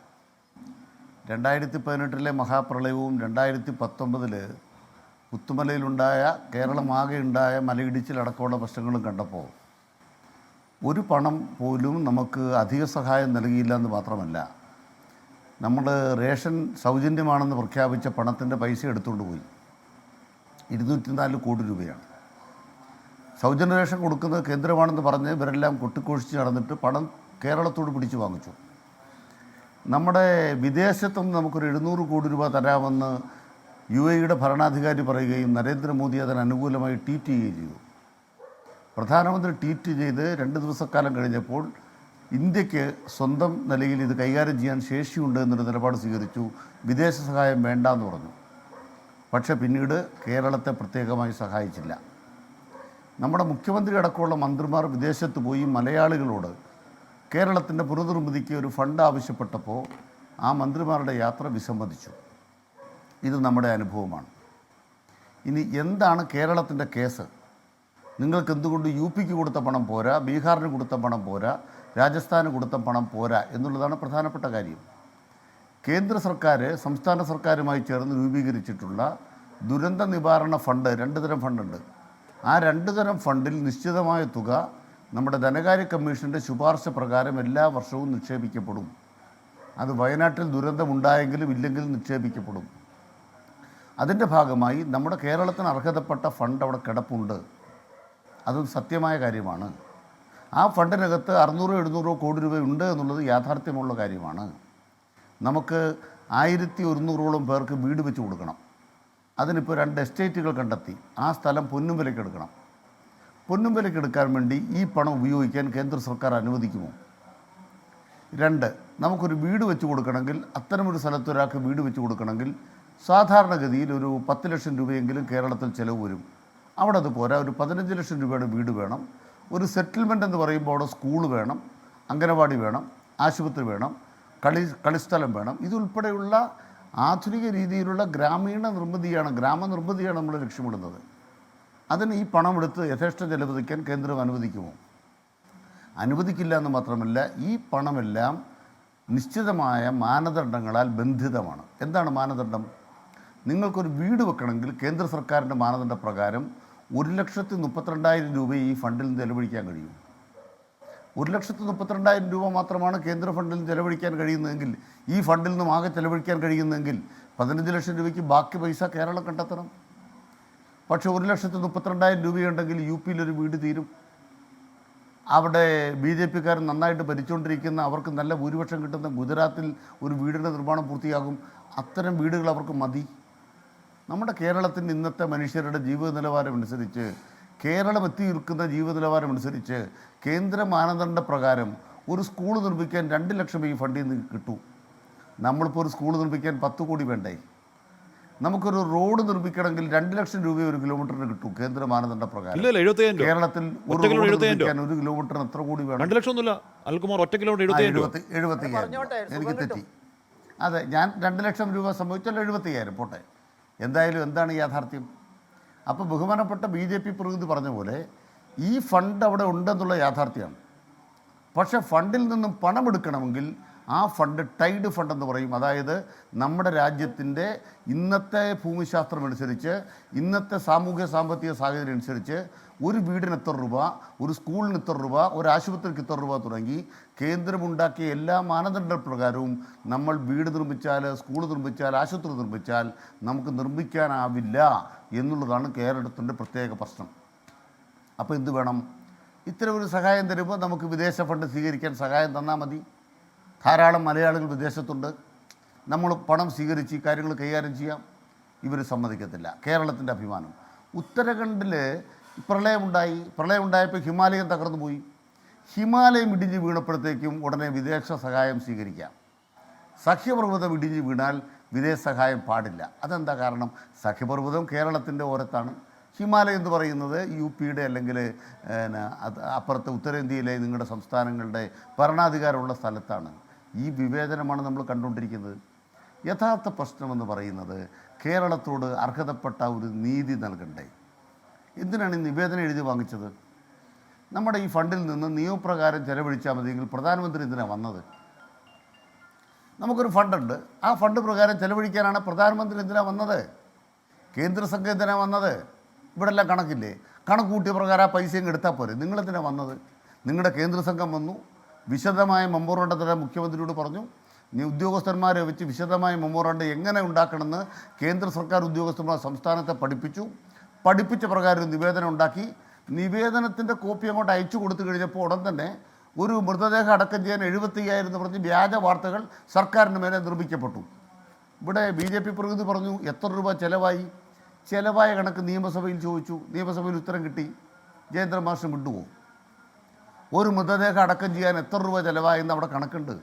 2018 മഹാപ്രളയവും 2019 പുത്തുമലയിലുണ്ടായ കേരളമാകെ ഉണ്ടായ മലയിടിച്ചിലടക്കമുള്ള പ്രശ്നങ്ങളും കണ്ടപ്പോൾ ഒരു പണം പോലും നമുക്ക് അധിക സഹായം നൽകിയില്ല എന്ന് മാത്രമല്ല, നമ്മൾ റേഷൻ സൗജന്യമാണെന്ന് പ്രഖ്യാപിച്ച പണത്തിൻ്റെ പൈസ എടുത്തുകൊണ്ട് പോയി. 204 കോടി രൂപയാണ്. സൗജന്യ റേഷൻ കൊടുക്കുന്നത് കേന്ദ്രമാണെന്ന് പറഞ്ഞ് ഇവരെല്ലാം കൊട്ടിക്കൊഴിച്ച് നടന്നിട്ട് പണം കേരളത്തോട് പിടിച്ചു വാങ്ങിച്ചു. നമ്മുടെ വിദേശത്തുനിന്ന് നമുക്കൊരു 700 കോടി രൂപ തരാമെന്ന് UAE ഭരണാധികാരി പറയുകയും നരേന്ദ്രമോദി അതിന് അനുകൂലമായി ട്വീറ്റ് ചെയ്യുകയും ചെയ്തു. പ്രധാനമന്ത്രി ട്വീറ്റ് ചെയ്ത് 2 ദിവസക്കാലം കഴിഞ്ഞപ്പോൾ ഇന്ത്യക്ക് സ്വന്തം നിലയിൽ ഇത് കൈകാര്യം ചെയ്യാൻ ശേഷിയുണ്ട് എന്നൊരു നിലപാട് സ്വീകരിച്ചു. വിദേശ സഹായം വേണ്ടെന്ന് പറഞ്ഞു. പക്ഷേ പിന്നീട് കേരളത്തെ പ്രത്യേകമായി സഹായിച്ചില്ല. നമ്മുടെ മുഖ്യമന്ത്രി അടക്കമുള്ള മന്ത്രിമാർ വിദേശത്ത് പോയി മലയാളികളോട് കേരളത്തിൻ്റെ പുനർനിർമ്മിതിക്ക് ഒരു ഫണ്ട് ആവശ്യപ്പെട്ടപ്പോൾ ആ മന്ത്രിമാരുടെ യാത്ര വിസമ്മതിച്ചു. ഇത് നമ്മുടെ അനുഭവമാണ്. ഇനി എന്താണ് കേരളത്തിൻ്റെ കേസ്? നിങ്ങൾക്ക് എന്തുകൊണ്ട് UP കൊടുത്ത പണം പോരാ, ബീഹാറിന് കൊടുത്ത പണം പോരാ, രാജസ്ഥാന് കൊടുത്ത പണം പോരാ എന്നുള്ളതാണ് പ്രധാനപ്പെട്ട കാര്യം. കേന്ദ്ര സർക്കാർ സംസ്ഥാന സർക്കാരുമായി ചേർന്ന് രൂപീകരിച്ചിട്ടുള്ള ദുരന്ത നിവാരണ ഫണ്ട്, 2 തരം ഫണ്ടുണ്ട്. ആ 2 തരം ഫണ്ടിൽ നിശ്ചിതമായ തുക നമ്മുടെ ധനകാര്യ കമ്മീഷൻ്റെ ശുപാർശ പ്രകാരം എല്ലാ വർഷവും നിക്ഷേപിക്കപ്പെടും. അത് വയനാട്ടിൽ ദുരന്തമുണ്ടായെങ്കിലും ഇല്ലെങ്കിലും നിക്ഷേപിക്കപ്പെടും. അതിൻ്റെ ഭാഗമായി നമ്മുടെ കേരളത്തിന് അർഹതപ്പെട്ട ഫണ്ട് അവിടെ കിടപ്പുണ്ട്. അതും സത്യമായ കാര്യമാണ്. ആ ഫണ്ടിനകത്ത് 600-700 കോടി രൂപയുണ്ട് എന്നുള്ളത് യാഥാർത്ഥ്യമുള്ള കാര്യമാണ്. നമുക്ക് 1100ഓളം പേർക്ക് വീട് വെച്ച് കൊടുക്കണം. അതിനിപ്പോൾ 2 എസ്റ്റേറ്റുകൾ കണ്ടെത്തി. ആ സ്ഥലം പൊന്നും വിലയ്ക്ക് എടുക്കണം. പൊന്നും വിലയ്ക്ക് എടുക്കാൻ വേണ്ടി ഈ പണം ഉപയോഗിക്കാൻ കേന്ദ്ര സർക്കാർ അനുവദിക്കുമോ? 2, നമുക്കൊരു വീട് വെച്ച് കൊടുക്കണമെങ്കിൽ, അത്തരമൊരു സ്ഥലത്ത് ഒരാൾക്ക് വീട് വെച്ച് കൊടുക്കണമെങ്കിൽ സാധാരണഗതിയിൽ ഒരു 10 ലക്ഷം രൂപയെങ്കിലും കേരളത്തിൽ ചിലവ് വരും. അവിടെ അത് പോരാ, ഒരു 15 ലക്ഷം രൂപയുടെ വീട് വേണം. ഒരു സെറ്റിൽമെൻ്റ് എന്ന് പറയുമ്പോൾ അവിടെ സ്കൂൾ വേണം, അംഗനവാടി വേണം, ആശുപത്രി വേണം, കളിസ്ഥലം വേണം. ഇതുൾപ്പെടെയുള്ള ആധുനിക രീതിയിലുള്ള ഗ്രാമനിർമ്മിതിയാണ് നമ്മൾ ലക്ഷ്യമിടുന്നത്. അതിന് ഈ പണം എടുത്ത് യഥേഷ്ടം ചെലവഴിക്കാൻ കേന്ദ്രം അനുവദിക്കുമോ? അനുവദിക്കില്ല എന്ന് മാത്രമല്ല, ഈ പണമെല്ലാം നിശ്ചിതമായ മാനദണ്ഡങ്ങളാൽ ബന്ധിതമാണ്. എന്താണ് മാനദണ്ഡം? നിങ്ങൾക്കൊരു വീട് വെക്കണമെങ്കിൽ കേന്ദ്ര സർക്കാരിൻ്റെ മാനദണ്ഡ പ്രകാരം 1,32,000 രൂപ ഈ ഫണ്ടിൽ നിന്ന് ചെലവഴിക്കാൻ കഴിയും. 1,32,000 രൂപ മാത്രമാണ് കേന്ദ്ര ഫണ്ടിൽ നിന്ന് ചെലവഴിക്കാൻ കഴിയുന്നതെങ്കിൽ, ഈ ഫണ്ടിൽ നിന്നും ആകെ ചെലവഴിക്കാൻ കഴിയുന്നതെങ്കിൽ 15 ലക്ഷം രൂപയ്ക്ക് ബാക്കി പൈസ കേരളം കണ്ടെത്തണം. പക്ഷേ 1,32,000 രൂപയുണ്ടെങ്കിൽ UP ഒരു വീട് തീരും. അവിടെ BJP-ക്കാർ നന്നായിട്ട് ഭരിച്ചുകൊണ്ടിരിക്കുന്ന, അവർക്ക് നല്ല ഭൂരിപക്ഷം കിട്ടുന്ന ഗുജറാത്തിൽ ഒരു വീടിൻ്റെ നിർമ്മാണം പൂർത്തിയാകും. അത്തരം വീടുകൾ അവർക്ക് മതി. നമ്മുടെ കേരളത്തിൻ്റെ ഇന്നത്തെ മനുഷ്യരുടെ ജീവിത നിലവാരമനുസരിച്ച്, കേരളം എത്തി നിൽക്കുന്ന ജീവിത നിലവാരമനുസരിച്ച് കേന്ദ്ര മാനദണ്ഡ പ്രകാരം ഒരു സ്കൂൾ നിർമ്മിക്കാൻ 2 ലക്ഷം ഈ ഫണ്ടിൽ നിന്ന് കിട്ടും. നമ്മളിപ്പോൾ ഒരു സ്കൂൾ നിർമ്മിക്കാൻ 10 കോടി വേണ്ടേ? നമുക്കൊരു റോഡ് നിർമ്മിക്കണമെങ്കിൽ 2 ലക്ഷം രൂപ ഒരു കിലോമീറ്ററിന് കിട്ടും കേന്ദ്ര മാനദണ്ഡ പ്രകാരം. കേരളത്തിൽ ഒരു റോഡ് നിർമ്മിക്കാൻ 1 കിലോമീറ്ററിന് എത്ര കോടി വേണം? 2 ലക്ഷം ഒന്നുമില്ല അൽകുമാർ, ഒറ്റ കിലോമീറ്റർ 75,000. എനിക്ക് തെറ്റി. അതെ, ഞാൻ 2 ലക്ഷം രൂപ സംഭവിച്ചാൽ 75,000 പോട്ടെ. എന്തായാലും എന്താണ് യാഥാർത്ഥ്യം? അപ്പോൾ ബഹുമാനപ്പെട്ട BJP പ്രതിനിധി പറഞ്ഞ പോലെ ഈ ഫണ്ട് അവിടെ ഉണ്ടെന്നുള്ള യാഥാർത്ഥ്യമാണ്. പക്ഷേ ഫണ്ടിൽ നിന്നും പണമെടുക്കണമെങ്കിൽ ആ ഫണ്ട് ടൈഡ് ഫണ്ട് എന്ന് പറയും. അതായത് നമ്മുടെ രാജ്യത്തിൻ്റെ ഇന്നത്തെ ഭൂമിശാസ്ത്രമനുസരിച്ച്, ഇന്നത്തെ സാമൂഹ്യ സാമ്പത്തിക സാഹചര്യം അനുസരിച്ച് ഒരു വീടിന് എത്ര രൂപ, ഒരു സ്കൂളിന് ഇത്ര രൂപ, ഒരു ആശുപത്രിക്ക് ഇത്ര രൂപ തുടങ്ങി കേന്ദ്രമുണ്ടാക്കിയ എല്ലാ മാനദണ്ഡ പ്രകാരവും നമ്മൾ വീട് നിർമ്മിച്ചാൽ, സ്കൂൾ നിർമ്മിച്ചാൽ, ആശുപത്രി നിർമ്മിച്ചാൽ നമുക്ക് നിർമ്മിക്കാനാവില്ല എന്നുള്ളതാണ് കേരളത്തിൻ്റെ പ്രത്യേക പ്രശ്നം. അപ്പോൾ എന്ത് വേണം? ഇത്തരം ഒരു സഹായം തരുമ്പോൾ നമുക്ക് വിദേശ ഫണ്ട് സ്വീകരിക്കാൻ സഹായം തന്നാൽ മതി. ധാരാളം മലയാളികൾ വിദേശത്തുണ്ട്. നമ്മൾ പണം സ്വീകരിച്ച് ഈ കാര്യങ്ങൾ കൈകാര്യം ചെയ്യാം. ഇവർ സമ്മതിക്കത്തില്ല. കേരളത്തിൻ്റെ അഭിമാനം. ഉത്തരാഖണ്ഡിൽ പ്രളയമുണ്ടായപ്പോൾ ഹിമാലയം തകർന്നു പോയി. ഹിമാലയം ഇടിഞ്ഞ് വീണപ്പോഴത്തേക്കും ഉടനെ വിദേശ സഹായം സ്വീകരിക്കാം. സഖ്യപർവ്വതം ഇടിഞ്ഞ് വീണാൽ വിദേശ സഹായം പാടില്ല. അതെന്താ കാരണം? സഖ്യപർവ്വതം കേരളത്തിൻ്റെ ഓരത്താണ്. ഹിമാലയം എന്ന് പറയുന്നത് UP അല്ലെങ്കിൽ അപ്പുറത്തെ ഉത്തരേന്ത്യയിലെ നിങ്ങളുടെ സംസ്ഥാനങ്ങളുടെ ഭരണാധികാരമുള്ള സ്ഥലത്താണ്. ഈ വിവേചനമാണ് നമ്മൾ കണ്ടുകൊണ്ടിരിക്കുന്നത്. യഥാർത്ഥ പ്രശ്നമെന്ന് പറയുന്നത് കേരളത്തോട് അർഹതപ്പെട്ട ഒരു നീതി നൽകണ്ടേ? എന്തിനാണ് ഈ നിവേദനം എഴുതി വാങ്ങിച്ചത്? നമ്മുടെ ഈ ഫണ്ടിൽ നിന്ന് നിയമപ്രകാരം ചെലവഴിച്ചാൽ മതിയെങ്കിൽ പ്രധാനമന്ത്രി എന്തിനാണ് വന്നത്? നമുക്കൊരു ഫണ്ടുണ്ട്. ആ ഫണ്ട് പ്രകാരം ചെലവഴിക്കാനാണ് പ്രധാനമന്ത്രി എന്തിനാണ് വന്നത്? കേന്ദ്ര സംഘം എന്തിനാണ് വന്നത്? ഇവിടെ എല്ലാം കണക്കില്ലേ? കണക്ക് കൂട്ടിയ പ്രകാരം ആ പൈസയും എടുത്താൽ പോരെ. നിങ്ങളെന്തിനാണ് വന്നത്? നിങ്ങളുടെ കേന്ദ്ര സംഘം വന്നു, വിശദമായ മെമ്മോറാണ്ടം തരാൻ മുഖ്യമന്ത്രിയോട് പറഞ്ഞു. ഉദ്യോഗസ്ഥന്മാരെ വെച്ച് വിശദമായ മെമ്മോറാണ്ടം എങ്ങനെ ഉണ്ടാക്കണമെന്ന് കേന്ദ്ര സർക്കാർ ഉദ്യോഗസ്ഥന്മാർ സംസ്ഥാനത്തെ പഠിപ്പിച്ച പ്രകാരം നിവേദനം ഉണ്ടാക്കി. നിവേദനത്തിൻ്റെ കോപ്പി അങ്ങോട്ട് അയച്ചു കൊടുത്തു കഴിഞ്ഞപ്പോൾ ഉടൻ തന്നെ ഒരു മൃതദേഹം അടക്കം ചെയ്യാൻ 75,000 എന്ന് പറഞ്ഞ് വ്യാജ വാർത്തകൾ സർക്കാരിന് മേലെ നിർമ്മിക്കപ്പെട്ടു. ഇവിടെ BJP പ്രതിനിധി പറഞ്ഞു എത്ര രൂപ ചിലവായി. ചിലവായ കണക്ക് നിയമസഭയിൽ ചോദിച്ചു. നിയമസഭയിൽ ഉത്തരം കിട്ടി. ജയേന്ദ്ര മാഷ് വിട്ടുപോകും. ഒരു മൃതദേഹം അടക്കം ചെയ്യാൻ എത്ര രൂപ ചിലവായെന്ന് അവിടെ കണക്കുണ്ട്.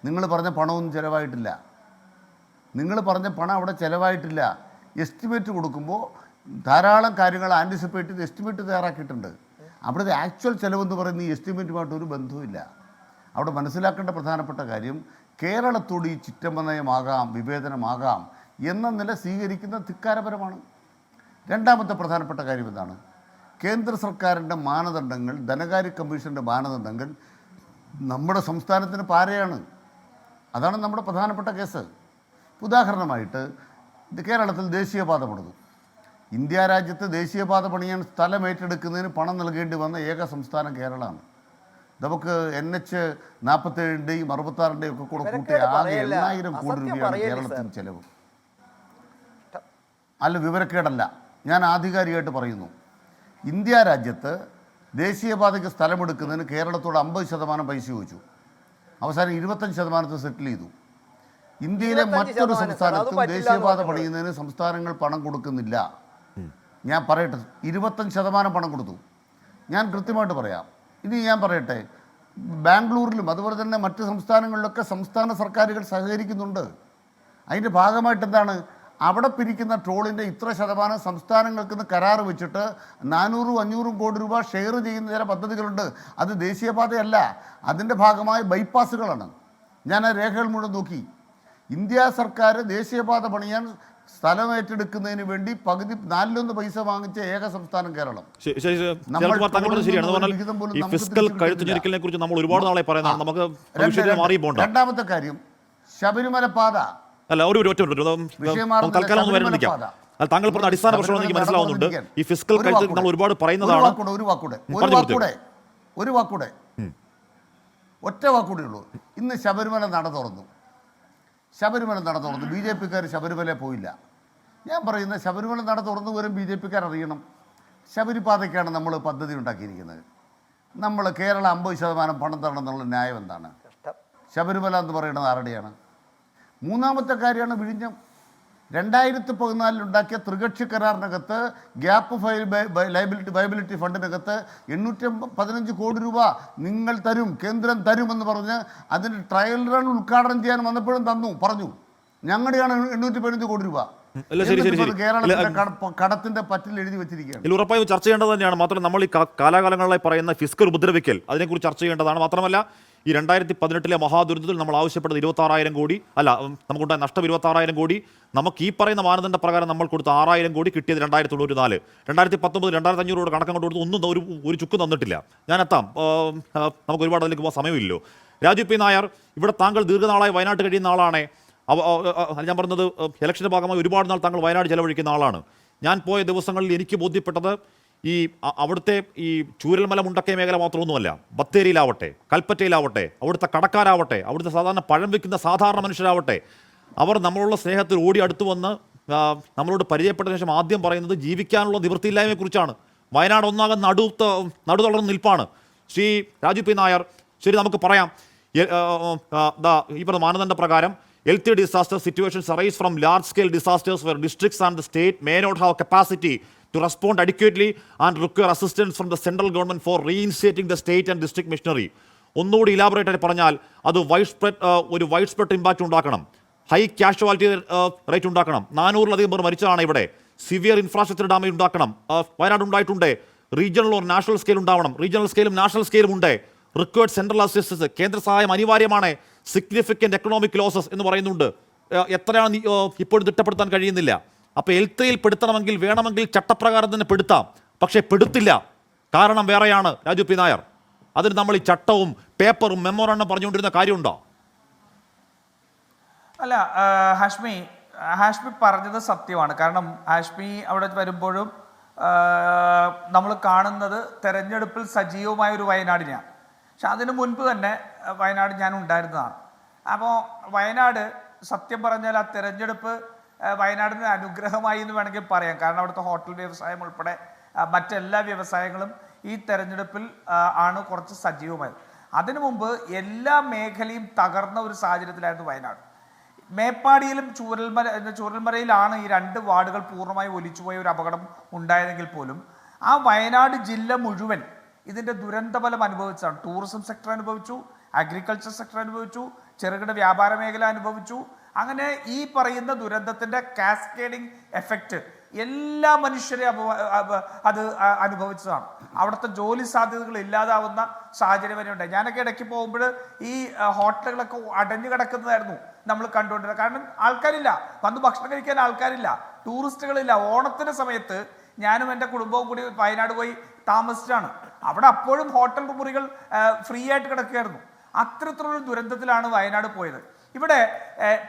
നിങ്ങൾ പറഞ്ഞ പണമൊന്നും ചിലവായിട്ടില്ല. നിങ്ങൾ പറഞ്ഞ പണം അവിടെ ചിലവായിട്ടില്ല. എസ്റ്റിമേറ്റ് കൊടുക്കുമ്പോൾ ധാരാളം കാര്യങ്ങൾ ആൻറ്റിസിപ്പേറ്റ് ചെയ്ത് എസ്റ്റിമേറ്റ് തയ്യാറാക്കിയിട്ടുണ്ട്. അവിടുത്തെ ആക്ച്വൽ ചിലവെന്ന് പറയുന്ന ഈ എസ്റ്റിമേറ്റുമായിട്ട് ഒരു ബന്ധവുമില്ല. അവിടെ മനസ്സിലാക്കേണ്ട പ്രധാനപ്പെട്ട കാര്യം കേരളത്തോട് ഈ ചിറ്റമനയമാകാം, വിവേചനമാകാം എന്ന നില സ്വീകരിക്കുന്ന ധിക്കാരപരമാണ്. രണ്ടാമത്തെ പ്രധാനപ്പെട്ട കാര്യം എന്താണ്? കേന്ദ്ര സർക്കാരിൻ്റെ മാനദണ്ഡങ്ങൾ, ധനകാര്യ കമ്മീഷൻ്റെ മാനദണ്ഡങ്ങൾ നമ്മുടെ സംസ്ഥാനത്തിന് പാരയാണ്. അതാണ് നമ്മുടെ പ്രധാനപ്പെട്ട കേസ്. ഉദാഹരണമായിട്ട് കേരളത്തിൽ ദേശീയപാത പണിതു. ഇന്ത്യ രാജ്യത്ത് ദേശീയപാത പണിയാൻ സ്ഥലം ഏറ്റെടുക്കുന്നതിന് പണം നൽകേണ്ടി വന്ന ഏക സംസ്ഥാനം കേരളമാണ്. നമുക്ക് NH 47-ൻ്റെയും 66-ൻ്റെയും ഒക്കെ കൂടെ കൂട്ടിയ ആകെ 8,000 കോടി രൂപയാണ് കേരളത്തിന് ചെലവ്. അല്ല, വിവരക്കേടല്ല, ഞാൻ ആധികാരികമായിട്ട് പറയുന്നു. ഇന്ത്യ രാജ്യത്ത് ദേശീയപാതയ്ക്ക് സ്ഥലമെടുക്കുന്നതിന് കേരളത്തോട് 50% പൈസ ചോദിച്ചു. അവസാനം 25% സെറ്റിൽ ചെയ്തു. ഇന്ത്യയിലെ മറ്റൊരു സംസ്ഥാനത്തും ദേശീയപാത പണിയുന്നതിന് സംസ്ഥാനങ്ങൾ പണം കൊടുക്കുന്നില്ല. ഞാൻ പറയട്ടെ, 25% പണം കൊടുത്തു. ഞാൻ കൃത്യമായിട്ട് പറയാം. ഇനി ഞാൻ പറയട്ടെ, ബാംഗ്ലൂരിലും അതുപോലെ തന്നെ മറ്റ് സംസ്ഥാനങ്ങളിലൊക്കെ സംസ്ഥാന സർക്കാരുകൾ സഹകരിക്കുന്നുണ്ട്. അതിൻ്റെ ഭാഗമായിട്ട് എന്താണ്, അവിടെ പിരിക്കുന്ന ടോളിൻ്റെ ഇത്ര ശതമാനം സംസ്ഥാനങ്ങൾക്ക് കരാർ വെച്ചിട്ട് 400-500 കോടി രൂപ ഷെയർ ചെയ്യുന്ന ചില പദ്ധതികളുണ്ട്. അത് ദേശീയപാതയല്ല, അതിൻ്റെ ഭാഗമായ ബൈപ്പാസുകളാണ്. ഞാൻ ആ രേഖകൾ മുഴുവൻ നോക്കി. ഇന്ത്യ സർക്കാർ ദേശീയപാത പണിയാൻ സ്ഥലം ഏറ്റെടുക്കുന്നതിന് വേണ്ടി പകുതി 4/1 പൈസ വാങ്ങിച്ച ഏക സംസ്ഥാനം കേരളം. രണ്ടാമത്തെ കാര്യം ശബരിമല പാത. അല്ല, താങ്കൾ പറഞ്ഞ അടിസ്ഥാന പ്രശ്നം എനിക്ക് മനസ്സിലാവുന്നുണ്ട്. ഈ ഫിസ്ക്കൽ കഴുത്ത് നമ്മൾ ഒരുപാട് പറയുന്നതാണ്. ഒറ്റ വാക്കൂടെ ഉള്ളൂ. ഇന്ന് ശബരിമല നട തുറന്നു. BJPക്കാർ ശബരിമലയിൽ പോയില്ല. ഞാൻ പറയുന്നത് ശബരിമല നട തുറന്നു വരും BJPക്കാർ അറിയണം. ശബരിപാതയ്ക്കാണ് നമ്മൾ പദ്ധതി ഉണ്ടാക്കിയിരിക്കുന്നത്. നമ്മൾ കേരളം 50% പണം തരണം എന്നുള്ള ന്യായം എന്താണ്? ശബരിമല എന്ന് പറയുന്നത് ആരുടെയാണ്? മൂന്നാമത്തെ കാര്യമാണ് വിഴിഞ്ഞം. 2014 ഉണ്ടാക്കിയ ത്രികക്ഷി കരാറിനകത്ത് ഗ്യാപ്പ് വയബിലിറ്റി ഫണ്ടിനകത്ത് 815 കോടി രൂപ നിങ്ങൾ തരും, കേന്ദ്രം തരുമെന്ന് പറഞ്ഞ് അതിൻ്റെ ട്രയൽ റൺ ഉദ്ഘാടനം ചെയ്യാൻ വന്നപ്പോഴും പറഞ്ഞു ഞങ്ങളുടെയാണ് 815 കോടി രൂപ. കേരളത്തിന്റെ കടത്തിന്റെ പറ്റിൽ എഴുതി വെച്ചിരിക്കുകയാണ്. ഉറപ്പായും ചർച്ച ചെയ്യേണ്ടത് തന്നെയാണ്. മാത്രമല്ല, നമ്മൾ ഈ കാലാകാലങ്ങളായി പറയുന്ന ഫിസ്ക്കൽ ഉപദ്രവിക്കൽ അതിനെക്കുറിച്ച് ചർച്ച ചെയ്യേണ്ടതാണ്. മാത്രമല്ല, ഈ 2018 മഹാദുരന്തത്തിൽ നമ്മൾ ആവശ്യപ്പെട്ടത് 26,000 കോടി അല്ല, നമുക്കുണ്ടായ നഷ്ടം 26,000 കോടി. നമുക്ക് ഈ പറയുന്ന മാനദണ്ഡ പ്രകാരം നമ്മൾ കൊടുത്ത 6,000 കോടി കിട്ടിയത് 2094. 2019 2,500 കോടി കണക്കങ്ങോട്ട് കൊടുത്ത് ഒന്നും ഒരു ചുക്ക് തന്നിട്ടില്ല. ഞാൻ എത്താം, നമുക്ക് ഒരുപാട് അതിലേക്ക് പോകാൻ സമയമില്ലല്ലോ. രാജു പി നായർ, ഇവിടെ താങ്കൾ ദീർഘനാളായി വയനാട്ട് കഴിയുന്ന ആളാണ്. ഞാൻ പറഞ്ഞത് ഇലക്ഷൻ്റെ ഭാഗമായി ഒരുപാട് നാൾ താങ്കൾ വയനാട് ചെലവഴിക്കുന്ന ആളാണ്. ഞാൻ പോയ ദിവസങ്ങളിൽ എനിക്ക് ബോധ്യപ്പെട്ടത് ഈ അവിടുത്തെ ഈ ചൂരൽമല മുണ്ടക്കൈ മേഖല മാത്രമൊന്നുമല്ല, ബത്തേരിയിലാവട്ടെ, കൽപ്പറ്റയിലാവട്ടെ, അവിടുത്തെ കടക്കാരാവട്ടെ, അവിടുത്തെ സാധാരണ പഴം വിൽക്കുന്ന സാധാരണ മനുഷ്യരാവട്ടെ, അവർ നമ്മളുള്ള സ്നേഹത്തിൽ ഓടി അടുത്ത് വന്ന് നമ്മളോട് പരിചയപ്പെട്ട ശേഷം ആദ്യം പറയുന്നത് ജീവിക്കാനുള്ള നിവൃത്തിയില്ലായ്മയെക്കുറിച്ചാണ്. വയനാട് ഒന്നാകെ നടുതളർന്ന് നിൽപ്പാണ്. ശ്രീ രാജു പി നായർ, ശരി, നമുക്ക് പറയാം, ഈ പറഞ്ഞ മാനദണ്ഡ പ്രകാരം healthy disaster situations arise from large-scale disasters where districts and the state may not have capacity to respond adequately and require assistance from the central government for reinstating the state and district machinery. ഒന്നുകൂടി elaborate ആയി പറഞ്ഞാൽ അത് ഒരു wide spread impact ഉണ്ടാക്കണം, high casualty rate ഉണ്ടാക്കണം. 400-ലധികം പേർ മരിച്ചതാണ് ഇവിടെ. Severe infrastructure damage ഉണ്ടാക്കണം. വയനാട് ഉണ്ടായിട്ടുണ്ട്. റീജിയണൽ ഓർ നാഷണൽ സ്കെയിൽ ഉണ്ടാവണം. റീജിയണൽ സ്കെയിലും നാഷണൽ സ്കെയിലും ഉണ്ട്. റിക്വയർഡ് സെൻട്രൽ അസിസ്റ്റൻസ്, കേന്ദ്ര സഹായം അനിവാര്യമാണ്. സിഗ്നിഫിക്കൻറ്റ് എക്കണോമിക് ലോസസ് എന്ന് പറയുന്നുണ്ട്. എത്രയാണ് ഇപ്പോഴും തിട്ടപ്പെടുത്താൻ കഴിയുന്നില്ല. അപ്പോൾ എൽത്തയിൽ പെടുത്തണമെങ്കിൽ വേണമെങ്കിൽ ചട്ടപ്രകാരം തന്നെ പെടുത്താം, പക്ഷേ പെടുത്തില്ല. കാരണം വേറെയാണ്. രാജു പി നായർ, അതിന് നമ്മൾ ഈ ചട്ടവും പേപ്പറും മെമ്മോറാണ്ടം പറഞ്ഞുകൊണ്ടിരുന്ന കാര്യമുണ്ടോ? അല്ല, ഹാഷ്മി പറഞ്ഞത് സത്യമാണ്. കാരണം ഹാഷ്മി അവിടെ വരുമ്പോഴും നമ്മൾ കാണുന്നത് തെരഞ്ഞെടുപ്പിൽ സജീവമായ ഒരു വയനാടിനെയാണ്. പക്ഷെ അതിനു മുൻപ് തന്നെ വയനാട് ഞാൻ ഉണ്ടായിരുന്നതാണ്. അപ്പോൾ വയനാട് സത്യം പറഞ്ഞാൽ ആ തെരഞ്ഞെടുപ്പ് വയനാടിന് അനുഗ്രഹമായി എന്ന് വേണമെങ്കിൽ പറയാം. കാരണം അവിടുത്തെ ഹോട്ടൽ വ്യവസായം ഉൾപ്പെടെ മറ്റെല്ലാ വ്യവസായങ്ങളും ഈ തെരഞ്ഞെടുപ്പിൽ ആണ് കുറച്ച് സജീവമായത്. അതിനു മുമ്പ് എല്ലാ മേഖലയും തകർന്ന ഒരു സാഹചര്യത്തിലായിരുന്നു വയനാട്. മേപ്പാടിയിലും ചൂരൽമലയിലാണ് ഈ 2 വാർഡുകൾ പൂർണ്ണമായി ഒലിച്ചുപോയ ഒരു അപകടം ഉണ്ടായതെങ്കിൽ പോലും ആ വയനാട് ജില്ല മുഴുവൻ ഇതിൻ്റെ ദുരന്തഫലം അനുഭവിച്ചാണ്. ടൂറിസം സെക്ടർ അനുഭവിച്ചു, അഗ്രികൾച്ചർ സെക്ടർ അനുഭവിച്ചു, ചെറുകിട വ്യാപാര മേഖല അനുഭവിച്ചു. അങ്ങനെ ഈ പറയുന്ന ദുരന്തത്തിൻ്റെ കാസ്കേഡിങ് എഫക്റ്റ് എല്ലാ മനുഷ്യരെയും അത് അനുഭവിച്ചതാണ്. അവിടുത്തെ ജോലി സാധ്യതകൾ ഇല്ലാതാവുന്ന സാഹചര്യം വരെ ഉണ്ടായി. ഞാനൊക്കെ ഇടയ്ക്ക് പോകുമ്പോൾ ഈ ഹോട്ടലുകളൊക്കെ അടഞ്ഞു കിടക്കുന്നതായിരുന്നു നമ്മൾ കണ്ടുകൊണ്ടിരുന്നത്. കാരണം ആൾക്കാരില്ല, വന്ന് ഭക്ഷണം കഴിക്കാൻ ആൾക്കാരില്ല, ടൂറിസ്റ്റുകളില്ല. ഓണത്തിൻ്റെ സമയത്ത് ഞാനും എൻ്റെ കുടുംബവും കൂടി വയനാട് പോയി താമസിച്ചാണ്. അവിടെ അപ്പോഴും ഹോട്ടൽ മുറികൾ ഫ്രീ ആയിട്ട് കിടക്കുകയായിരുന്നു. അത്തരത്തിലുള്ള ദുരന്തത്തിലാണ് വയനാട് പോയത്. ഇവിടെ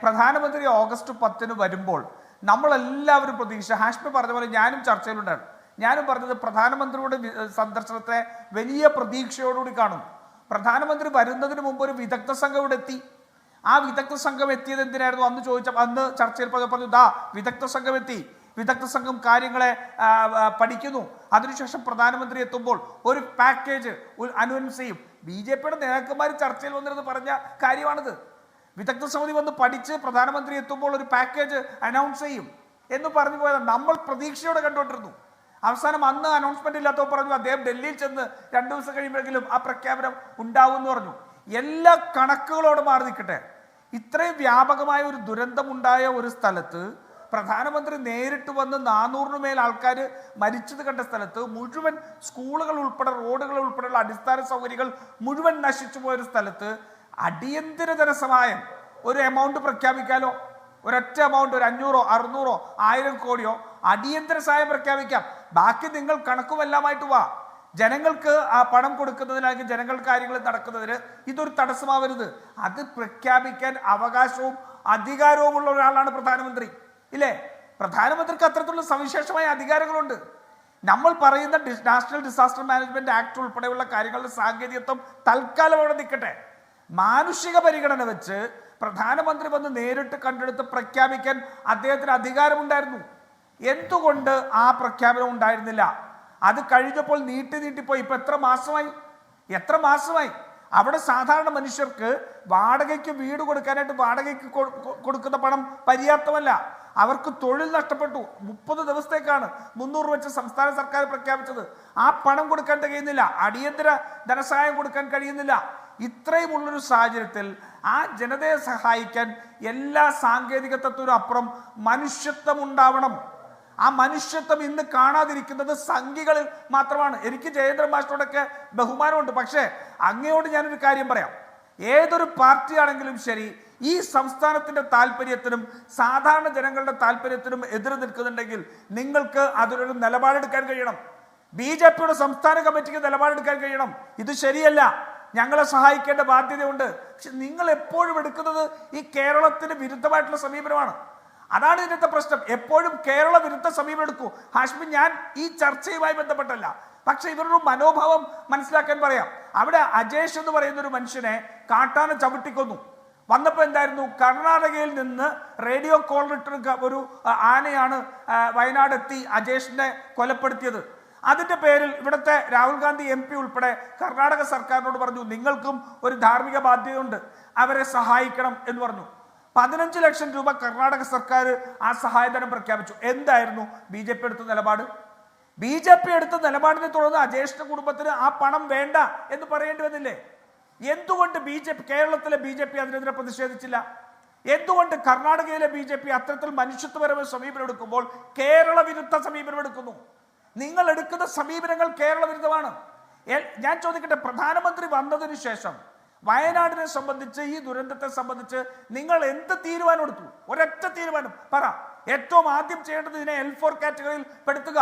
പ്രധാനമന്ത്രി ഓഗസ്റ്റ് 10 വരുമ്പോൾ നമ്മളെല്ലാവരും പ്രതീക്ഷ, ഹാഷ്മി പറഞ്ഞ പോലെ ഞാനും ചർച്ചയിലുണ്ടായിരുന്നു. ഞാനും പറഞ്ഞത് പ്രധാനമന്ത്രിയുടെ സന്ദർശനത്തെ വലിയ പ്രതീക്ഷയോടുകൂടി കാണും. പ്രധാനമന്ത്രി വരുന്നതിന് മുമ്പ് ഒരു വിദഗ്ധ സംഘം ഇവിടെ എത്തി. ആ വിദഗ്ധ സംഘം എത്തിയത് എന്തിനായിരുന്നു? അന്ന് ചർച്ചയിൽ പറഞ്ഞു വിദഗ്ധ സംഘം എത്തി, വിദഗ്ധ സംഘം കാര്യങ്ങളെ പഠിക്കുന്നു. അതിനുശേഷം പ്രധാനമന്ത്രി എത്തുമ്പോൾ ഒരു പാക്കേജ് അനൗൺസ് ചെയ്യും. BJPയുടെ നേതാക്കന്മാർ ചർച്ചയിൽ വന്നിരുന്ന് പറഞ്ഞ കാര്യമാണിത്. വിദഗ്ധ സമിതി വന്ന് പഠിച്ച് പ്രധാനമന്ത്രി എത്തുമ്പോൾ ഒരു പാക്കേജ് അനൗൺസ് ചെയ്യും എന്ന് പറഞ്ഞു പോയത് നമ്മൾ പ്രതീക്ഷയോടെ കണ്ടുകൊണ്ടിരുന്നു. അവസാനം അന്ന് അനൗൺസ്മെന്റ് ഇല്ലാത്തപ്പോൾ പറഞ്ഞു അദ്ദേഹം ഡൽഹിയിൽ ചെന്ന് 2 ദിവസം കഴിയുമ്പോഴെങ്കിലും ആ പ്രഖ്യാപനം ഉണ്ടാവും എന്ന് പറഞ്ഞു. എല്ലാ കണക്കുകളോട് മാറി നിൽക്കട്ടെ. ഇത്രയും വ്യാപകമായ ഒരു ദുരന്തമുണ്ടായ ഒരു സ്ഥലത്ത് പ്രധാനമന്ത്രി നേരിട്ട് വന്ന് 400-ന് മേൽ ആൾക്കാർ മരിച്ചത് കണ്ട സ്ഥലത്ത്, മുഴുവൻ സ്കൂളുകൾ ഉൾപ്പെടെ റോഡുകൾ ഉൾപ്പെടെയുള്ള അടിസ്ഥാന സൗകര്യങ്ങൾ മുഴുവൻ നശിച്ചു പോയൊരു സ്ഥലത്ത് അടിയന്തര ധനസഹായം ഒരു എമൗണ്ട് പ്രഖ്യാപിക്കാലോ? ഒരൊറ്റ എമൗണ്ട്, ഒരു 500, 600, 1000 കോടിയോ അടിയന്തര സഹായം പ്രഖ്യാപിക്കാം. ബാക്കി നിങ്ങൾ കണക്കുമെല്ലാമായിട്ട് വാ. ജനങ്ങൾക്ക് ആ പണം കൊടുക്കുന്നതിന്, അല്ലെങ്കിൽ ജനങ്ങൾ കാര്യങ്ങൾ നടക്കുന്നതിന് ഇതൊരു തടസ്സമാവരുത്. അത് പ്രഖ്യാപിക്കാൻ അവകാശവും അധികാരവുമുള്ള ഒരാളാണ് പ്രധാനമന്ത്രി, ഇല്ലേ? പ്രധാനമന്ത്രിക്ക് അത്തരത്തിലുള്ള സവിശേഷമായ അധികാരങ്ങളുണ്ട്. നമ്മൾ പറയുന്ന നാഷണൽ ഡിസാസ്റ്റർ മാനേജ്മെന്റ് ആക്ട് ഉൾപ്പെടെയുള്ള കാര്യങ്ങളുടെ സാങ്കേതികത്വം തൽക്കാലം അവിടെ നിൽക്കട്ടെ. മാനുഷിക പരിഗണന വെച്ച് പ്രധാനമന്ത്രി വന്ന് നേരിട്ട് കണ്ടെടുത്ത് പ്രഖ്യാപിക്കാൻ അദ്ദേഹത്തിന് അധികാരമുണ്ടായിരുന്നു. എന്തുകൊണ്ട് ആ പ്രഖ്യാപനം ഉണ്ടായിരുന്നില്ല? അത് കഴിഞ്ഞപ്പോൾ നീട്ടിപ്പോയി. ഇപ്പൊ എത്ര മാസമായി? അവിടെ സാധാരണ മനുഷ്യർക്ക് വാടകയ്ക്ക് വീട് കൊടുക്കാനായിട്ട് വാടകയ്ക്ക് കൊടുക്കുന്ന പണം പര്യാപ്തമല്ല. അവർക്ക് തൊഴിൽ നഷ്ടപ്പെട്ടു. 30 ദിവസത്തേക്കാണ് 300 വെച്ച് സംസ്ഥാന സർക്കാർ പ്രഖ്യാപിച്ചത്. ആ പണം കൊടുക്കാൻ കഴിയുന്നില്ല, അടിയന്തര ധനസഹായം കൊടുക്കാൻ കഴിയുന്നില്ല. ഇത്രയുമുള്ളൊരു സാഹചര്യത്തിൽ ആ ജനതയെ സഹായിക്കാൻ എല്ലാ സാങ്കേതികത്വത്തിനും അപ്പുറം മനുഷ്യത്വം ഉണ്ടാവണം. ആ മനുഷ്യത്വം ഇന്ന് കാണാതിരിക്കുന്നത് സംഘികളിൽ മാത്രമാണ്. എനിക്ക് ജയേന്ദ്ര മാസ്റ്ററോടൊക്കെ ബഹുമാനമുണ്ട്. പക്ഷേ അങ്ങയോട് ഞാനൊരു കാര്യം പറയാം. ഏതൊരു പാർട്ടിയാണെങ്കിലും ശരി, ഈ സംസ്ഥാനത്തിന്റെ താല്പര്യത്തിനും സാധാരണ ജനങ്ങളുടെ താല്പര്യത്തിനും എതിര് നിൽക്കുന്നുണ്ടെങ്കിൽ നിങ്ങൾക്ക് അതിനൊരു നിലപാടെടുക്കാൻ കഴിയണം. BJPയുടെ സംസ്ഥാന കമ്മിറ്റിക്ക് നിലപാടെടുക്കാൻ കഴിയണം. ഇത് ശരിയല്ല, ഞങ്ങളെ സഹായിക്കേണ്ട ബാധ്യതയുണ്ട്. പക്ഷെ നിങ്ങൾ എപ്പോഴും എടുക്കുന്നത് ഈ കേരളത്തിന് വിരുദ്ധമായിട്ടുള്ള സമീപനമാണ്. അതാണ് ഇതിന്റെ പ്രശ്നം. എപ്പോഴും കേരള വിരുദ്ധ സമീപനം എടുക്കൂ. ഹാഷ്മി, ഞാൻ ഈ ചർച്ചയുമായി ബന്ധപ്പെട്ടല്ല, പക്ഷെ ഇവരൊരു മനോഭാവം മനസ്സിലാക്കാൻ പറയാം. അവിടെ അജേഷ് എന്ന് പറയുന്ന ഒരു മനുഷ്യനെ കാട്ടാന ചവിട്ടിക്കൊന്നു. വന്നപ്പോൾ എന്തായിരുന്നു? കർണാടകയിൽ നിന്ന് റേഡിയോ കോൾ ഇട്ട ഒരു ആനയാണ് വയനാട് എത്തി അജേഷിനെ കൊലപ്പെടുത്തിയത്. അതിന്റെ പേരിൽ ഇവിടുത്തെ രാഹുൽ ഗാന്ധി MP ഉൾപ്പെടെ കർണാടക സർക്കാരിനോട് പറഞ്ഞു നിങ്ങൾക്കും ഒരു ധാർമ്മിക ബാധ്യതയുണ്ട്, അവരെ സഹായിക്കണം എന്ന് പറഞ്ഞു. 15 ലക്ഷം രൂപ കർണാടക സർക്കാർ ആ സഹായധനം പ്രഖ്യാപിച്ചു. എന്തായിരുന്നു BJP എടുത്ത നിലപാട്? BJP എടുത്ത നിലപാടിനെ തുടർന്ന് അജേഷിന്റെ കുടുംബത്തിന് ആ പണം വേണ്ട എന്ന് പറയേണ്ടി വന്നില്ലേ? എന്തുകൊണ്ട് കേരളത്തിലെ BJP അതിനെതിരെ പ്രതിഷേധിച്ചില്ല? എന്തുകൊണ്ട് കർണാടകയിലെ BJP അത്തരത്തിൽ മനുഷ്യത്വപരമായ സമീപനം എടുക്കുമ്പോൾ കേരള വിരുദ്ധ സമീപനം എടുക്കുന്നു? നിങ്ങൾ എടുക്കുന്ന സമീപനങ്ങൾ കേരള വിരുദ്ധമാണ്. ഞാൻ ചോദിക്കട്ടെ, പ്രധാനമന്ത്രി വന്നതിന് ശേഷം വയനാടിനെ സംബന്ധിച്ച്, ഈ ദുരന്തത്തെ സംബന്ധിച്ച് നിങ്ങൾ എന്ത് തീരുമാനം എടുത്തു? ഒരൊറ്റ തീരുമാനം പറ. ഏറ്റവും ആദ്യം ചെയ്യേണ്ടത് ഇതിനെ L4 കാറ്റഗറിയിൽ പെടുത്തുക.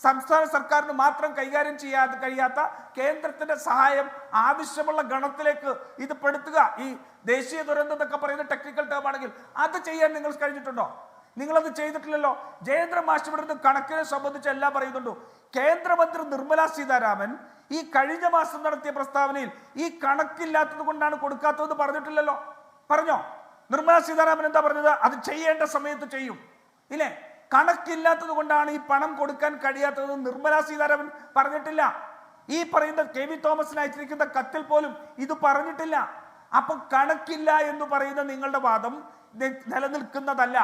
സംസ്ഥാന സർക്കാരിന് മാത്രം കൈകാര്യം ചെയ്യാതെ കഴിയാത്ത കേന്ദ്രത്തിന്റെ സഹായം ആവശ്യമുള്ള ഗണത്തിലേക്ക് ഇത് പെടുത്തുക. ഈ ദേശീയ ദുരന്തം എന്നൊക്കെ പറയുന്ന ടെക്നിക്കൽ ടേം ആണെങ്കിൽ അത് ചെയ്യാൻ നിങ്ങൾ കഴിഞ്ഞിട്ടുണ്ടോ? നിങ്ങളത് ചെയ്തിട്ടില്ലല്ലോ. ജയേന്ദ്ര മാഷ് ഇവിടുന്ന് കണക്കിനെ സംബന്ധിച്ച് എല്ലാം പറയുന്നുണ്ട്. കേന്ദ്രമന്ത്രി നിർമ്മല സീതാരാമൻ ഈ കഴിഞ്ഞ മാസം നടത്തിയ പ്രസ്താവനയിൽ ഈ കണക്കില്ലാത്തത് കൊണ്ടാണ് കൊടുക്കാത്തതെന്ന് പറഞ്ഞിട്ടില്ലല്ലോ. പറഞ്ഞോ? നിർമ്മല സീതാരാമൻ എന്താ പറഞ്ഞത്? അത് ചെയ്യേണ്ട സമയത്ത് ചെയ്യും, ഇല്ലേ? കണക്കില്ലാത്തത് കൊണ്ടാണ് ഈ പണം കൊടുക്കാൻ കഴിയാത്തതെന്ന് നിർമ്മല സീതാരാമൻ പറഞ്ഞിട്ടില്ല. ഈ പറയുന്ന KV തോമസിന് അയച്ചിരിക്കുന്ന കത്തിൽ പോലും ഇത് പറഞ്ഞിട്ടില്ല. അപ്പൊ കണക്കില്ല എന്ന് പറയുന്ന നിങ്ങളുടെ വാദം നിലനിൽക്കുന്നതല്ല.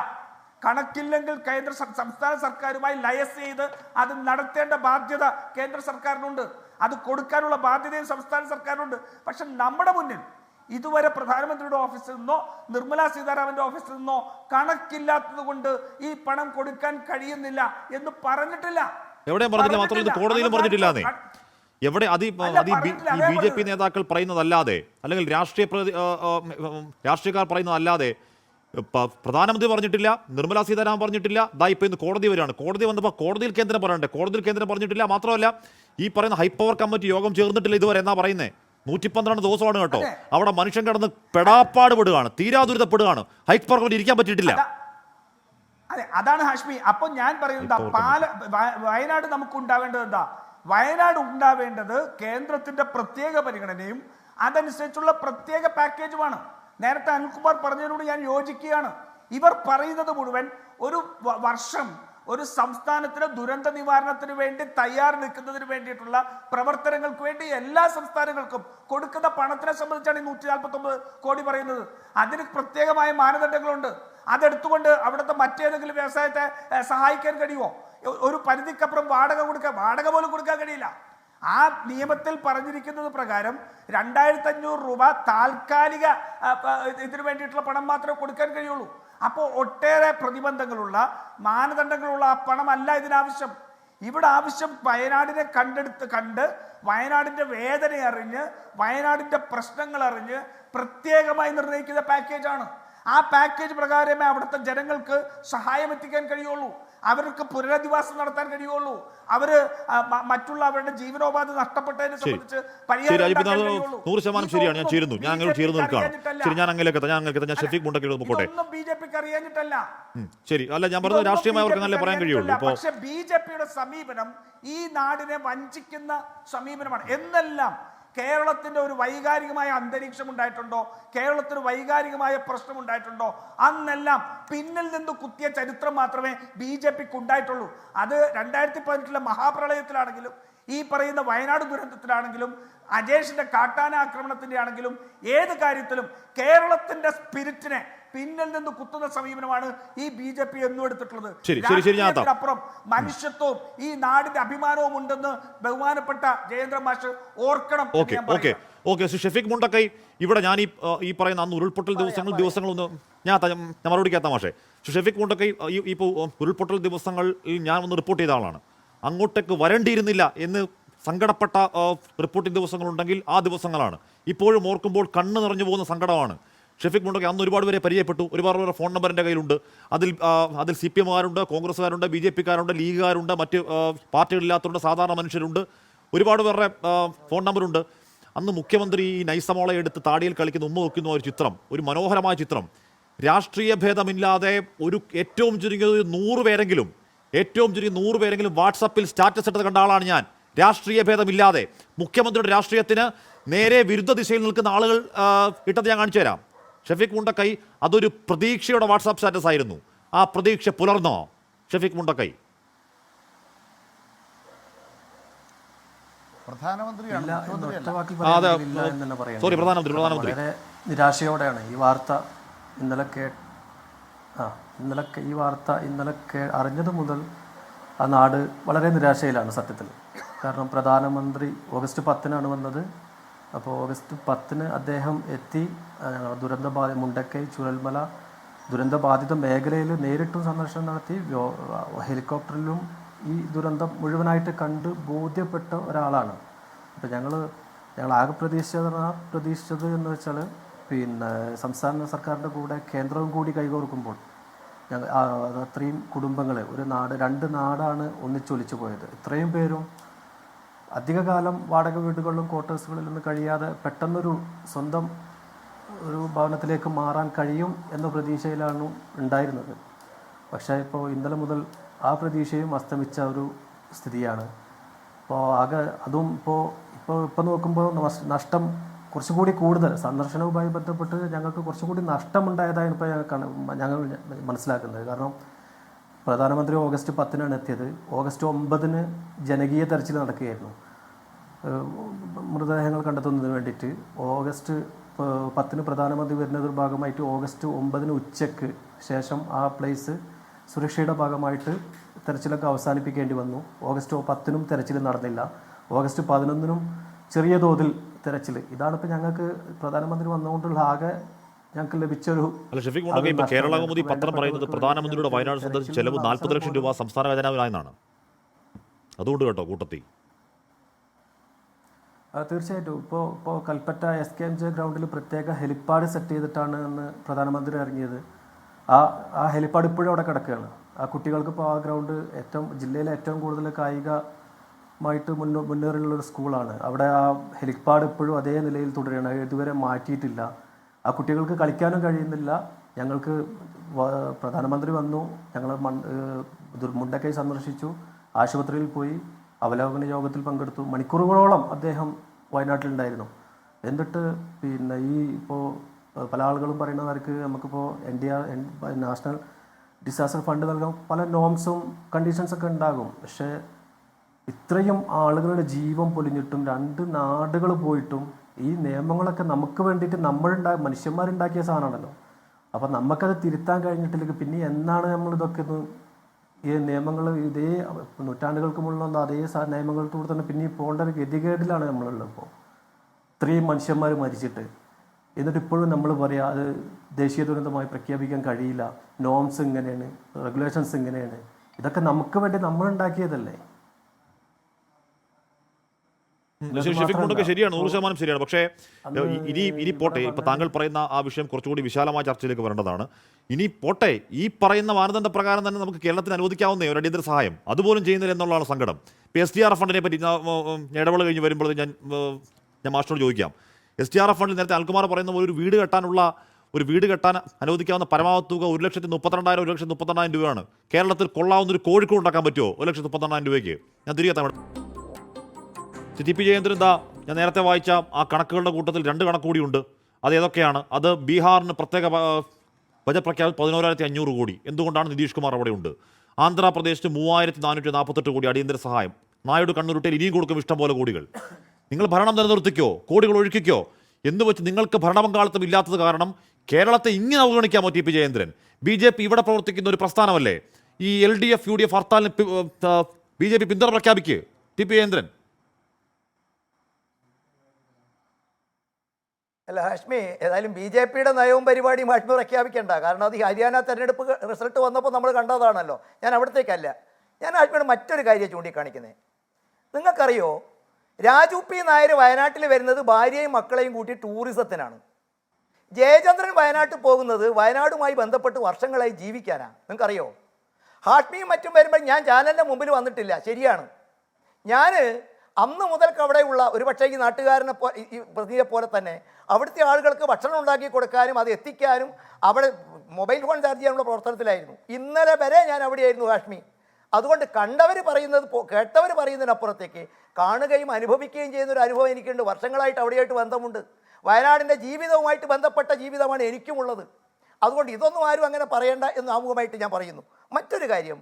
കണക്കില്ലെങ്കിൽ സംസ്ഥാന സർക്കാരുമായി ലയസ് ചെയ്ത് അത് നടത്തേണ്ട ബാധ്യത കേന്ദ്ര സർക്കാരിനുണ്ട്. അത് കൊടുക്കാനുള്ള ബാധ്യതയും സംസ്ഥാന സർക്കാരിനുണ്ട്. പക്ഷെ നമ്മുടെ മുന്നിൽ ഇതുവരെ പ്രധാനമന്ത്രിയുടെ ഓഫീസിൽ നിന്നോ നിർമ്മല സീതാരാമന്റെ ഓഫീസിൽ നിന്നോ കണക്കില്ലാത്തത് കൊണ്ട് ഈ പണം കൊടുക്കാൻ കഴിയുന്നില്ല എന്ന് പറഞ്ഞിട്ടില്ല. എവിടെയും പറഞ്ഞില്ല. മാത്രമല്ല ഇത് കോടതിയിലും പറഞ്ഞിട്ടില്ലാന്നേ. എവിടെ BJP നേതാക്കൾ പറയുന്നതല്ലാതെ, അല്ലെങ്കിൽ രാഷ്ട്രീയക്കാർ പറയുന്നതല്ലാതെ പ്രധാനമന്ത്രി പറഞ്ഞിട്ടില്ല, നിർമ്മല സീതാരാമൻ പറഞ്ഞിട്ടില്ല. ഇപ്പൊ ഇന്ന് കോടതി വരികയാണ്. കോടതി വന്നപ്പോൾ കോടതിയിൽ കേന്ദ്രം പറയണ്ടേ? കോടതിയിൽ കേന്ദ്രം പറഞ്ഞിട്ടില്ല. മാത്രമല്ല ഈ പറയുന്ന ഹൈപ്പവർ കമ്മിറ്റി യോഗം ചേർന്നിട്ടില്ല ഇതുവരെ എന്നാ പറയുന്നത്. 112 ദിവസമാണ് കേട്ടോ. അവിടെ മനുഷ്യൻ കിടന്ന് പെടാപ്പാട് പെടുകയാണ്, തീരാദുരിതപ്പെടുകയാണ്. ഹൈപ്പവർ കമ്മിറ്റി ഇരിക്കാൻ പറ്റിയിട്ടില്ല. അതെ, അതാണ് ഹാഷ്മി. അപ്പൊ ഞാൻ പറയുന്നത് വയനാട് നമുക്ക് ഉണ്ടാവേണ്ടത് എന്താ? വയനാട് ഉണ്ടാവേണ്ടത് കേന്ദ്രത്തിന്റെ പ്രത്യേക പരിഗണനയും അതനുസരിച്ചുള്ള പ്രത്യേക പാക്കേജുമാണ്. നേരത്തെ അനിൽകുമാർ പറഞ്ഞതിനോട് ഞാൻ യോജിക്കുകയാണ്. ഇവർ പറയുന്നത് മുഴുവൻ ഒരു വർഷം ഒരു സംസ്ഥാനത്തിന് ദുരന്ത നിവാരണത്തിന് വേണ്ടി തയ്യാർ നിൽക്കുന്നതിന് വേണ്ടിയിട്ടുള്ള പ്രവർത്തനങ്ങൾക്ക് വേണ്ടി എല്ലാ സംസ്ഥാനങ്ങൾക്കും കൊടുക്കുന്ന പണത്തിനെ സംബന്ധിച്ചാണ് ഈ 149 കോടി പറയുന്നത്. അതിന് പ്രത്യേകമായ മാനദണ്ഡങ്ങളുണ്ട്. അതെടുത്തുകൊണ്ട് അവിടുത്തെ മറ്റേതെങ്കിലും വ്യവസായത്തെ സഹായിക്കാൻ കഴിയുമോ? ഒരു പരിധിക്കപ്പുറം വാടക പോലും കൊടുക്കാൻ കഴിയില്ല. ആ നിയമത്തിൽ പറഞ്ഞിരിക്കുന്നത് പ്രകാരം 2500 രൂപ താൽക്കാലിക ഇതിനു വേണ്ടിയിട്ടുള്ള പണം മാത്രമേ കൊടുക്കാൻ കഴിയുള്ളൂ. അപ്പോൾ ഒട്ടേറെ പ്രതിബന്ധങ്ങളുള്ള മാനദണ്ഡങ്ങളുള്ള ആ പണമല്ല ഇതിനാവശ്യം. ഇവിടെ ആവശ്യം വയനാടിനെ കണ്ട് വയനാടിന്റെ വേദന അറിഞ്ഞ് വയനാടിന്റെ പ്രശ്നങ്ങൾ അറിഞ്ഞ് പ്രത്യേകമായി നിർണ്ണയിക്കുന്ന പാക്കേജാണ്. ആ പാക്കേജ് പ്രകാരമേ അവിടുത്തെ ജനങ്ങൾക്ക് സഹായം എത്തിക്കാൻ കഴിയുള്ളൂ, അവർക്ക് പുനരധിവാസം നടത്താൻ കഴിയുള്ളൂ, അവര് മറ്റുള്ള അവരുടെ ജീവനോപാധി നഷ്ടപ്പെട്ടതിനെ സംബന്ധിച്ച് ശരിയാണ്. ഞാൻ ചേരുന്നു നിൽക്കുകയാണ്. ശരി, ഞാൻ ഞാൻ ഷെഫീഖ് മുണ്ടക്കയോട് പോട്ടെ. BJPക്ക് അറിയാഞ്ഞിട്ടല്ല. ശരി, അല്ല ഞാൻ പറഞ്ഞത് രാഷ്ട്രീയമായി അവർക്ക് നല്ല പറയാൻ കഴിയുള്ളൂ. പക്ഷെ BJPയുടെ സമീപനം ഈ നാടിനെ വഞ്ചിക്കുന്ന സമീപനമാണ്. എന്നെല്ലാം കേരളത്തിന്റെ ഒരു വൈകാരികമായ അന്തരീക്ഷം ഉണ്ടായിട്ടുണ്ടോ, കേരളത്തിന് വൈകാരികമായ പ്രശ്നം ഉണ്ടായിട്ടുണ്ടോ, അന്നെല്ലാം പിന്നിൽ നിന്ന് കുത്തിയ ചരിത്രം മാത്രമേ BJPക്ക് ഉണ്ടായിട്ടുള്ളൂ. അത് 2018 മഹാപ്രളയത്തിലാണെങ്കിലും ഈ പറയുന്ന വയനാട് ദുരന്തത്തിലാണെങ്കിലും അജേഷിന്റെ കാട്ടാന ആക്രമണത്തിന്റെ ആണെങ്കിലും ഏത് കാര്യത്തിലും കേരളത്തിന്റെ സ്പിരിറ്റിനെ പിന്നിൽ നിന്ന് കുത്തുന്ന സമീപനമാണ് ഈ BJP എന്നും എടുത്തിട്ടുള്ളത്. അപ്പുറം മനുഷ്യത്വവും ഈ നാടിന്റെ അഭിമാനവും ഉണ്ടെന്ന് ബഹുമാനപ്പെട്ട ജയേന്ദ്ര മാഷ് ഓർക്കണം. ഷെഫീഖ് മുണ്ടക്കൈ, ഇവിടെ ഞാൻ ഈ പറയുന്ന അന്ന് ഉരുൾപൊട്ടൽ ദിവസങ്ങളൊന്നും ഞാൻ മറുപടിക്കാത്ത മാഷേ. ഷെഫീഖ് മുണ്ടക്കൈ ഇപ്പോൾ ഉരുൾപൊട്ടൽ ദിവസങ്ങളിൽ ഞാൻ ഒന്ന് റിപ്പോർട്ട് ചെയ്ത ആളാണ്. അങ്ങോട്ടേക്ക് വരേണ്ടിയിരുന്നില്ല എന്ന് സങ്കടപ്പെട്ട റിപ്പോർട്ടിംഗ് ദിവസങ്ങളുണ്ടെങ്കിൽ ആ ദിവസങ്ങളാണ്. ഇപ്പോഴും ഓർക്കുമ്പോൾ കണ്ണ് നിറഞ്ഞു പോകുന്ന സങ്കടമാണ്. ഷെഫീഖ് മുണ്ടക്കൈ അന്ന് ഒരുപാട് പേരെ പരിചയപ്പെട്ടു, ഒരുപാട് പേരുടെ ഫോൺ നമ്പർ എൻ്റെ കയ്യിലുണ്ട്. അതിൽ CPM-കാരുണ്ട്, കോൺഗ്രസ്സുകാരുണ്ട്, BJP-കാരുണ്ട്, ലീഗുകാരുണ്ട്, മറ്റ് പാർട്ടികളില്ലാത്തവരുണ്ട്, സാധാരണ മനുഷ്യരുണ്ട്, ഒരുപാട് പേരുടെ ഫോൺ നമ്പറുണ്ട്. അന്ന് മുഖ്യമന്ത്രി ഈ നൈസമോളെ എടുത്ത് താടിയിൽ കളിക്കുന്ന ഉമ്മ വയ്ക്കുന്ന ഒരു ചിത്രം, ഒരു മനോഹരമായ ചിത്രം, രാഷ്ട്രീയ ഭേദമില്ലാതെ ഏറ്റവും ചുരുങ്ങിയത് 100 പേരെങ്കിലും വാട്സപ്പിൽ സ്റ്റാറ്റസ് ഇട്ടത് കണ്ട ആളാണ് ഞാൻ. രാഷ്ട്രീയ ഭേദമില്ലാതെ മുഖ്യമന്ത്രിയുടെ രാഷ്ട്രീയത്തിന് നേരെ വിരുദ്ധ ദിശയിൽ നിൽക്കുന്ന ആളുകൾ ഇട്ടത് ഞാൻ കാണിച്ചു തരാം. ഷെഫീഖ് മുണ്ടക്കൈ, അതൊരു പ്രതീക്ഷയുടെ വാട്സാപ്പ് സ്റ്റാറ്റസ് ആയിരുന്നു. ആ പ്രതീക്ഷ പുലർന്നോ ഷെഫീഖ് മുണ്ടക്കൈ? പ്രധാനമന്ത്രിയാണ്, ഇല്ല എന്ന് മുഖ്യമന്ത്രിയല്ല. ഒറ്റ വാക്കിൽ അതെ, പറയുകയാണെങ്കിൽ ഇല്ല എന്ന് തന്നെ പറയാം. സോറി, പ്രധാനമന്ത്രി. വളരെ നിരാശയോടെയാണ് ഈ വാർത്ത ഇന്നലെ അറിഞ്ഞത് മുതൽ ആ നാട് വളരെ നിരാശയിലാണ് സത്യത്തിൽ. കാരണം പ്രധാനമന്ത്രി ഓഗസ്റ്റ് 10-നാണ് വന്നത്. അപ്പോൾ ഓഗസ്റ്റ് 10-ന് അദ്ദേഹം എത്തി മുണ്ടക്കൈ ചുരൽമല ദുരന്തബാധിത മേഖലയിൽ നേരിട്ടും സന്ദർശനം നടത്തി. ഹെലികോപ്റ്ററിലും ഈ ദുരന്തം മുഴുവനായിട്ട് കണ്ട് ബോധ്യപ്പെട്ട ഒരാളാണ്. അപ്പോൾ ഞങ്ങൾ ആകെ പ്രതീക്ഷിച്ചത് എന്ന് വെച്ചാൽ പിന്നെ സംസ്ഥാന സർക്കാരിൻ്റെ കൂടെ കേന്ദ്രവും കൂടി കൈകോർക്കുമ്പോൾ അത്രയും കുടുംബങ്ങൾ രണ്ട് നാടാണ് ഒന്നിച്ചൊലിച്ചു പോയത്. ഇത്രയും പേരും അധികകാലം വാടക വീടുകളിലും ക്വാർട്ടേഴ്സുകളിൽ നിന്ന് കഴിയാതെ പെട്ടെന്നൊരു സ്വന്തം ഒരു ഭവനത്തിലേക്ക് മാറാൻ കഴിയും എന്ന പ്രതീക്ഷയിലാണ് ഉണ്ടായിരുന്നത്. പക്ഷേ ഇപ്പോൾ ഇന്നലെ മുതൽ ആ പ്രതീക്ഷയും അസ്തമിച്ച ഒരു സ്ഥിതിയാണ്. അപ്പോൾ ആകെ അതും ഇപ്പോൾ നോക്കുമ്പോൾ നഷ്ടം കുറച്ചുകൂടി കൂടുതൽ സന്ദർശനവുമായി ബന്ധപ്പെട്ട് ഞങ്ങൾക്ക് കുറച്ചുകൂടി നഷ്ടമുണ്ടായതാണ് ഇപ്പോൾ ഞങ്ങൾ മനസ്സിലാക്കുന്നത്. കാരണം പ്രധാനമന്ത്രി ഓഗസ്റ്റ് 10-നാണ് എത്തിയത്. ഓഗസ്റ്റ് 9-ന് ജനകീയ തെരച്ചിൽ നടക്കുകയായിരുന്നു മൃതദേഹങ്ങൾ കണ്ടെത്തുന്നതിന് വേണ്ടിയിട്ട്. ഓഗസ്റ്റ് 10-ന് പ്രധാനമന്ത്രി വരുന്നതിന് ഭാഗമായിട്ട് ഓഗസ്റ്റ് 9-ന് ഉച്ചയ്ക്ക് ശേഷം ആ പ്ലേസ് സുരക്ഷയുടെ ഭാഗമായിട്ട് തെരച്ചിലൊക്കെ അവസാനിപ്പിക്കേണ്ടി വന്നു. ഓഗസ്റ്റ് 10-നും തെരച്ചിൽ നടന്നില്ല. ഓഗസ്റ്റ് 11-നും ചെറിയ തോതിൽ തെരച്ചിൽ. ഇതാണിപ്പോൾ ഞങ്ങൾക്ക് പ്രധാനമന്ത്രി വന്നുകൊണ്ടുള്ള ആകെ ഞങ്ങൾക്ക് ലഭിച്ചൊരു. അല്ല ഷെഫീഖ് മുണ്ടക്കൈ, ഇപ്പോൾ കേരളകൗമുദി പത്രം പറയുന്നത് പ്രധാനമന്ത്രിയുടെ വയനാട് സന്ദർശിച്ച ചെലവ് 40 ലക്ഷം രൂപ സംസ്ഥാന ഖജനാവിലായെന്നാണ്. അതുകൊണ്ട് കേട്ടോ കൂട്ടത്തി. തീർച്ചയായിട്ടും ഇപ്പോൾ കൽപ്പറ്റ SKMJ ഗ്രൗണ്ടിൽ പ്രത്യേക ഹെലിപ്പാഡ് സെറ്റ് ചെയ്തിട്ടാണ് അന്ന് പ്രധാനമന്ത്രി ഇറങ്ങിയത്. ആ ഹെലിപ്പാഡ് ഇപ്പോഴും അവിടെ കിടക്കുകയാണ്. ആ കുട്ടികൾക്ക് ഇപ്പോൾ ആ ഗ്രൗണ്ട് ജില്ലയിലെ ഏറ്റവും കൂടുതൽ കായികമായിട്ട് മുന്നേറിയുള്ളൊരു സ്കൂളാണ്. അവിടെ ആ ഹെലിപ്പാഡ് ഇപ്പോഴും അതേ നിലയിൽ തുടരുകയാണ്. ഇതുവരെ മാറ്റിയിട്ടില്ല. ആ കുട്ടികൾക്ക് കളിക്കാനും കഴിയുന്നില്ല. ഞങ്ങൾക്ക് പ്രധാനമന്ത്രി വന്നു, ഞങ്ങൾ മുണ്ടക്കൈ സന്ദർശിച്ചു, ആശുപത്രിയിൽ പോയി, അവലോകന യോഗത്തിൽ പങ്കെടുത്തു. മണിക്കൂറുകളോളം അദ്ദേഹം വയനാട്ടിലുണ്ടായിരുന്നു. എന്നിട്ട് പിന്നെ ഇപ്പോൾ പല ആളുകളും പറയുന്നവർക്ക് നമുക്കിപ്പോൾ നാഷണൽ ഡിസാസ്റ്റർ ഫണ്ട് നൽകാൻ പല നോംസും കണ്ടീഷൻസൊക്കെ ഉണ്ടാകും. പക്ഷേ ഇത്രയും ആളുകളുടെ ജീവൻ പൊലിഞ്ഞിട്ടും 2 നാടുകൾ പോയിട്ടും ഈ നിയമങ്ങളൊക്കെ നമുക്ക് വേണ്ടിയിട്ട് മനുഷ്യന്മാരുണ്ടാക്കിയ സാധനമാണല്ലോ. അപ്പം നമുക്കത് തിരുത്താൻ കഴിഞ്ഞിട്ടില്ലെങ്കിൽ പിന്നെ എന്നാണ് നമ്മളിതൊക്കെ ഈ നിയമങ്ങൾ ഇതേ നൂറ്റാണ്ടുകൾക്ക് മുകളിലുള്ള അതേ നിയമങ്ങളിലൂടെ തന്നെ പിന്നെ പോകേണ്ട ഒരു ഗതികേടിലാണ് നമ്മളുള്ളത്. ഇപ്പോൾ ഇത്രയും മനുഷ്യന്മാർ മരിച്ചിട്ട് എന്നിട്ട് ഇപ്പോഴും നമ്മൾ പറയാം അത് ദേശീയ ദുരന്തമായി പ്രഖ്യാപിക്കാൻ കഴിയില്ല, നോംസ് ഇങ്ങനെയാണ്, റെഗുലേഷൻസ് ഇങ്ങനെയാണ്. ഇതൊക്കെ നമുക്ക് വേണ്ടി നമ്മളുണ്ടാക്കിയതല്ലേ. ഷെഫീഖ് മുണ്ടക്കൈ ശരിയാണ്, 100% ശരിയാണ്. പക്ഷേ ഇനി പോട്ടെ, ഇപ്പൊ താങ്കൾ പറയുന്ന ആ വിഷയം കുറച്ചുകൂടി വിശാലമായ ചർച്ചയിലേക്ക് വരേണ്ടതാണ്. ഇനി പോട്ടെ, ഈ പറയുന്ന മാനദണ്ഡ പ്രകാരം തന്നെ നമുക്ക് കേരളത്തിന് അനുവദിക്കാവുന്ന ഒരു അടിയന്തര സഹായം അതുപോലും ചെയ്യുന്നില്ല എന്നുള്ളതാണ് സങ്കടം. ഇപ്പോൾ SDRF ഫണ്ടിനെ പറ്റി ഇടവേള കഴിഞ്ഞ് വരുമ്പോൾ ഞാൻ മാസ്റ്ററോട് ചോദിക്കാം. SDRF ഫണ്ടിൽ നേരത്തെ അൽകുമാർ പറയുന്ന ഒരു വീട് കെട്ടാൻ അനുവദിക്കാവുന്ന പരമാവധി തുക 1,32,000 1,32,000 രൂപയാണ്. കേരളത്തിൽ കൊള്ളാവുന്ന ഒരു കോഴിക്കോട് ഉണ്ടാക്കാൻ പറ്റുമോ 1,32,000 രൂപയ്ക്ക്? ഞാൻ തിരികെ TP ജയേന്ദ്രൻ, ഞാൻ നേരത്തെ വായിച്ച ആ കണക്കുകളുടെ കൂട്ടത്തിൽ 2 കണക്ക് കൂടിയുണ്ട്. അത് ഏതൊക്കെയാണ്? അത് ബീഹാറിന് പ്രത്യേക ബജറ്റ് പ്രഖ്യാപിച്ച് 11,500 കോടി. എന്തുകൊണ്ടാണ്? നിതീഷ് കുമാർ അവിടെ ഉണ്ട്. ആന്ധ്രാപ്രദേശിന് 3,448 കോടി അടിയന്തര സഹായം. നായിഡു കണ്ണൂരിട്ടയിൽ ഇനിയും കൊടുക്കും ഇഷ്ടം പോലെ കോടികൾ. നിങ്ങൾ ഭരണം നിലനിർത്തിക്കോ, കോടികൾ ഒഴുക്കിക്കോ എന്ന് വെച്ച് നിങ്ങൾക്ക് ഭരണപങ്കാളിത്തം ഇല്ലാത്തത് കാരണം കേരളത്തെ ഇങ്ങനെ അവഗണിക്കാമോ TP ജയേന്ദ്രൻ? BJP ഇവിടെ പ്രവർത്തിക്കുന്ന ഒരു പ്രസ്ഥാനമല്ലേ? ഈ LDF UDF ഹർത്താലിന് BJP പിന്തുണ പ്രഖ്യാപിക്കുക TP ജയേന്ദ്രൻ. അല്ല ഹാഷ്മി, ഏതായാലും BJPയുടെ നയവും പരിപാടിയും ഹാഷ്മി പ്രഖ്യാപിക്കേണ്ട. കാരണം അത് ഹരിയാന തെരഞ്ഞെടുപ്പ് റിസൾട്ട് വന്നപ്പോൾ നമ്മൾ കണ്ടതാണല്ലോ. ഞാൻ അവിടത്തേക്കല്ല, ഞാൻ ഹാഷ്മിയുടെ മറ്റൊരു കാര്യം ചൂണ്ടിക്കാണിക്കുന്നത്. നിങ്ങൾക്കറിയോ, രാജു P നായർ വയനാട്ടിൽ വരുന്നത് ഭാര്യയും മക്കളെയും കൂട്ടി ടൂറിസത്തിനാണ്. ജയചന്ദ്രൻ വയനാട്ടിൽ പോകുന്നത് വയനാടുമായി ബന്ധപ്പെട്ട് വർഷങ്ങളായി ജീവിക്കാനാണ്. നിങ്ങൾക്കറിയോ? ഹാഷ്മിയും മറ്റും വരുമ്പോൾ ഞാൻ ചാനലിൻ്റെ മുമ്പിൽ വന്നിട്ടില്ല, ശരിയാണ്. ഞാൻ അന്ന് മുതൽക്ക് അവിടെയുള്ള ഒരുപക്ഷേ ഈ നാട്ടുകാരനെ ഈ പ്രതിയെ പോലെ തന്നെ അവിടുത്തെ ആളുകൾക്ക് ഭക്ഷണം ഉണ്ടാക്കി കൊടുക്കാനും അത് എത്തിക്കാനും അവിടെ മൊബൈൽ ഫോൺ ചാർജ് ചെയ്യാനുള്ള പ്രവർത്തനത്തിലായിരുന്നു. ഇന്നലെ വരെ ഞാൻ അവിടെയായിരുന്നു ഹാഷ്മി. അതുകൊണ്ട് കേട്ടവർ പറയുന്നതിനപ്പുറത്തേക്ക് കാണുകയും അനുഭവിക്കുകയും ചെയ്യുന്നൊരു അനുഭവം എനിക്കുണ്ട്. വർഷങ്ങളായിട്ട് അവിടെയായിട്ട് ബന്ധമുണ്ട്. വയനാടിൻ്റെ ജീവിതവുമായിട്ട് ബന്ധപ്പെട്ട ജീവിതമാണ് എനിക്കുമുള്ളത്. അതുകൊണ്ട് ഇതൊന്നും ആരും അങ്ങനെ പറയേണ്ട എന്ന് ആമുഖമായിട്ട് ഞാൻ പറയുന്നു. മറ്റൊരു കാര്യം,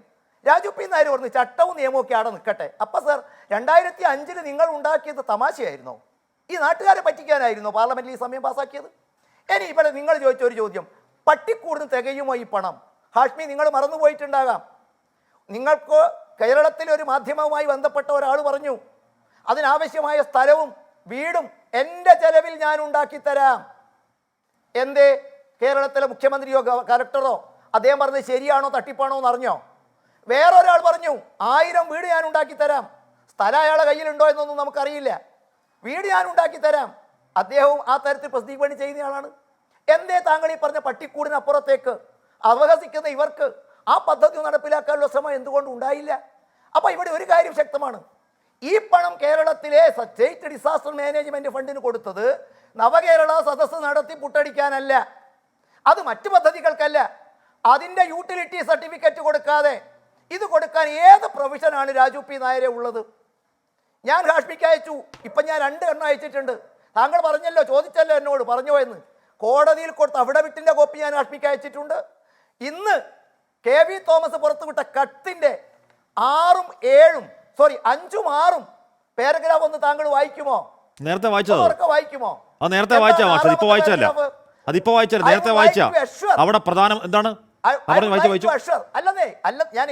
രാജു പി നായർ പറഞ്ഞു ചട്ടവും നിയമവും ഒക്കെ അവിടെ നിൽക്കട്ടെ. അപ്പം സർ 2005 നിങ്ങൾ ഉണ്ടാക്കിയത് തമാശയായിരുന്നോ? ഈ നാട്ടുകാരെ പറ്റിക്കാനായിരുന്നോ പാർലമെന്റിൽ ഈ സമയം പാസ്സാക്കിയത്? ഇനി ഇവിടെ നിങ്ങൾ ചോദിച്ച ഒരു ചോദ്യം, പട്ടിക്കൂടിന് തികയുമോ ഈ പണം? ഹാഷ്മി, നിങ്ങൾ മറന്നുപോയിട്ടുണ്ടാകാം. നിങ്ങൾക്ക് കേരളത്തിലെ ഒരു മാധ്യമവുമായി ബന്ധപ്പെട്ട ഒരാൾ പറഞ്ഞു അതിനാവശ്യമായ സ്ഥലവും വീടും എൻ്റെ ചെലവിൽ ഞാൻ ഉണ്ടാക്കി തരാം. എന്തേ? കേരളത്തിലെ മുഖ്യമന്ത്രിയോ കലക്ടറോ അദ്ദേഹം പറഞ്ഞത് ശരിയാണോ തട്ടിപ്പാണോ എന്ന് അറിഞ്ഞോ? വേറൊരാൾ പറഞ്ഞു 1000 വീട് ഞാൻ ഉണ്ടാക്കി തരാം. സ്ഥലം അയാളെ കയ്യിലുണ്ടോ എന്നൊന്നും നമുക്കറിയില്ല. വീട് ഞാൻ ഉണ്ടാക്കി തരാം. അദ്ദേഹവും ആ തരത്തിൽ പ്രസിദ്ധീകരണം ചെയ്യുന്നയാളാണ്. എന്തേ താങ്കൾ ഈ പറഞ്ഞ പട്ടിക്കൂടിനപ്പുറത്തേക്ക് അവഹസിക്കുന്ന ഇവർക്ക് ആ പദ്ധതി നടപ്പിലാക്കാനുള്ള ശ്രമം എന്തുകൊണ്ട് ഉണ്ടായില്ല? അപ്പം ഇവിടെ ഒരു കാര്യം ശക്തമാണ്, ഈ പണം കേരളത്തിലെ സ്റ്റേറ്റ് ഡിസാസ്റ്റർ മാനേജ്മെന്റ് ഫണ്ടിന് കൊടുത്തത് നവകേരള സദസ്സ് നടത്തി പുട്ടടിക്കാനല്ല, അത് മറ്റു പദ്ധതികൾക്കല്ല. അതിൻ്റെ യൂട്ടിലിറ്റി സർട്ടിഫിക്കറ്റ് കൊടുക്കാതെ ഇത് കൊടുക്കാൻ ഏത് പ്രൊവിഷനാണ് രാജു പി നായരെ ഉള്ളത്? ഞാൻ ഹാഷ്മിക്ക് അയച്ചു, ഇപ്പം ഞാൻ 2 എണ്ണം അയച്ചിട്ടുണ്ട്. താങ്കൾ പറഞ്ഞല്ലോ, ചോദിച്ചല്ലോ എന്നോട്, പറഞ്ഞോ എന്ന്. കോടതിയിൽ കൊടുത്ത അവിഡവിറ്റിൻ്റെ കോപ്പി ഞാൻ ഹാഷ്മിക്ക് അയച്ചിട്ടുണ്ട്. ഇന്ന് KV തോമസ് പുറത്തുവിട്ട കത്തിൻ്റെ 5ഉം 6ഉം പാരഗ്രാഫ് ഒന്ന് താങ്കൾ വായിക്കുമോ? നേരത്തെ വായിച്ചത് വായിക്കുമോ? നേരത്തെ വായിച്ചാ മാഷ്, അതിപ്പോ വായിച്ചല്ല, നേരത്തെ വായിച്ച അവിടെ പ്രധാനം എന്താണ്? അല്ലെന്നേ, അല്ല, ഞാൻ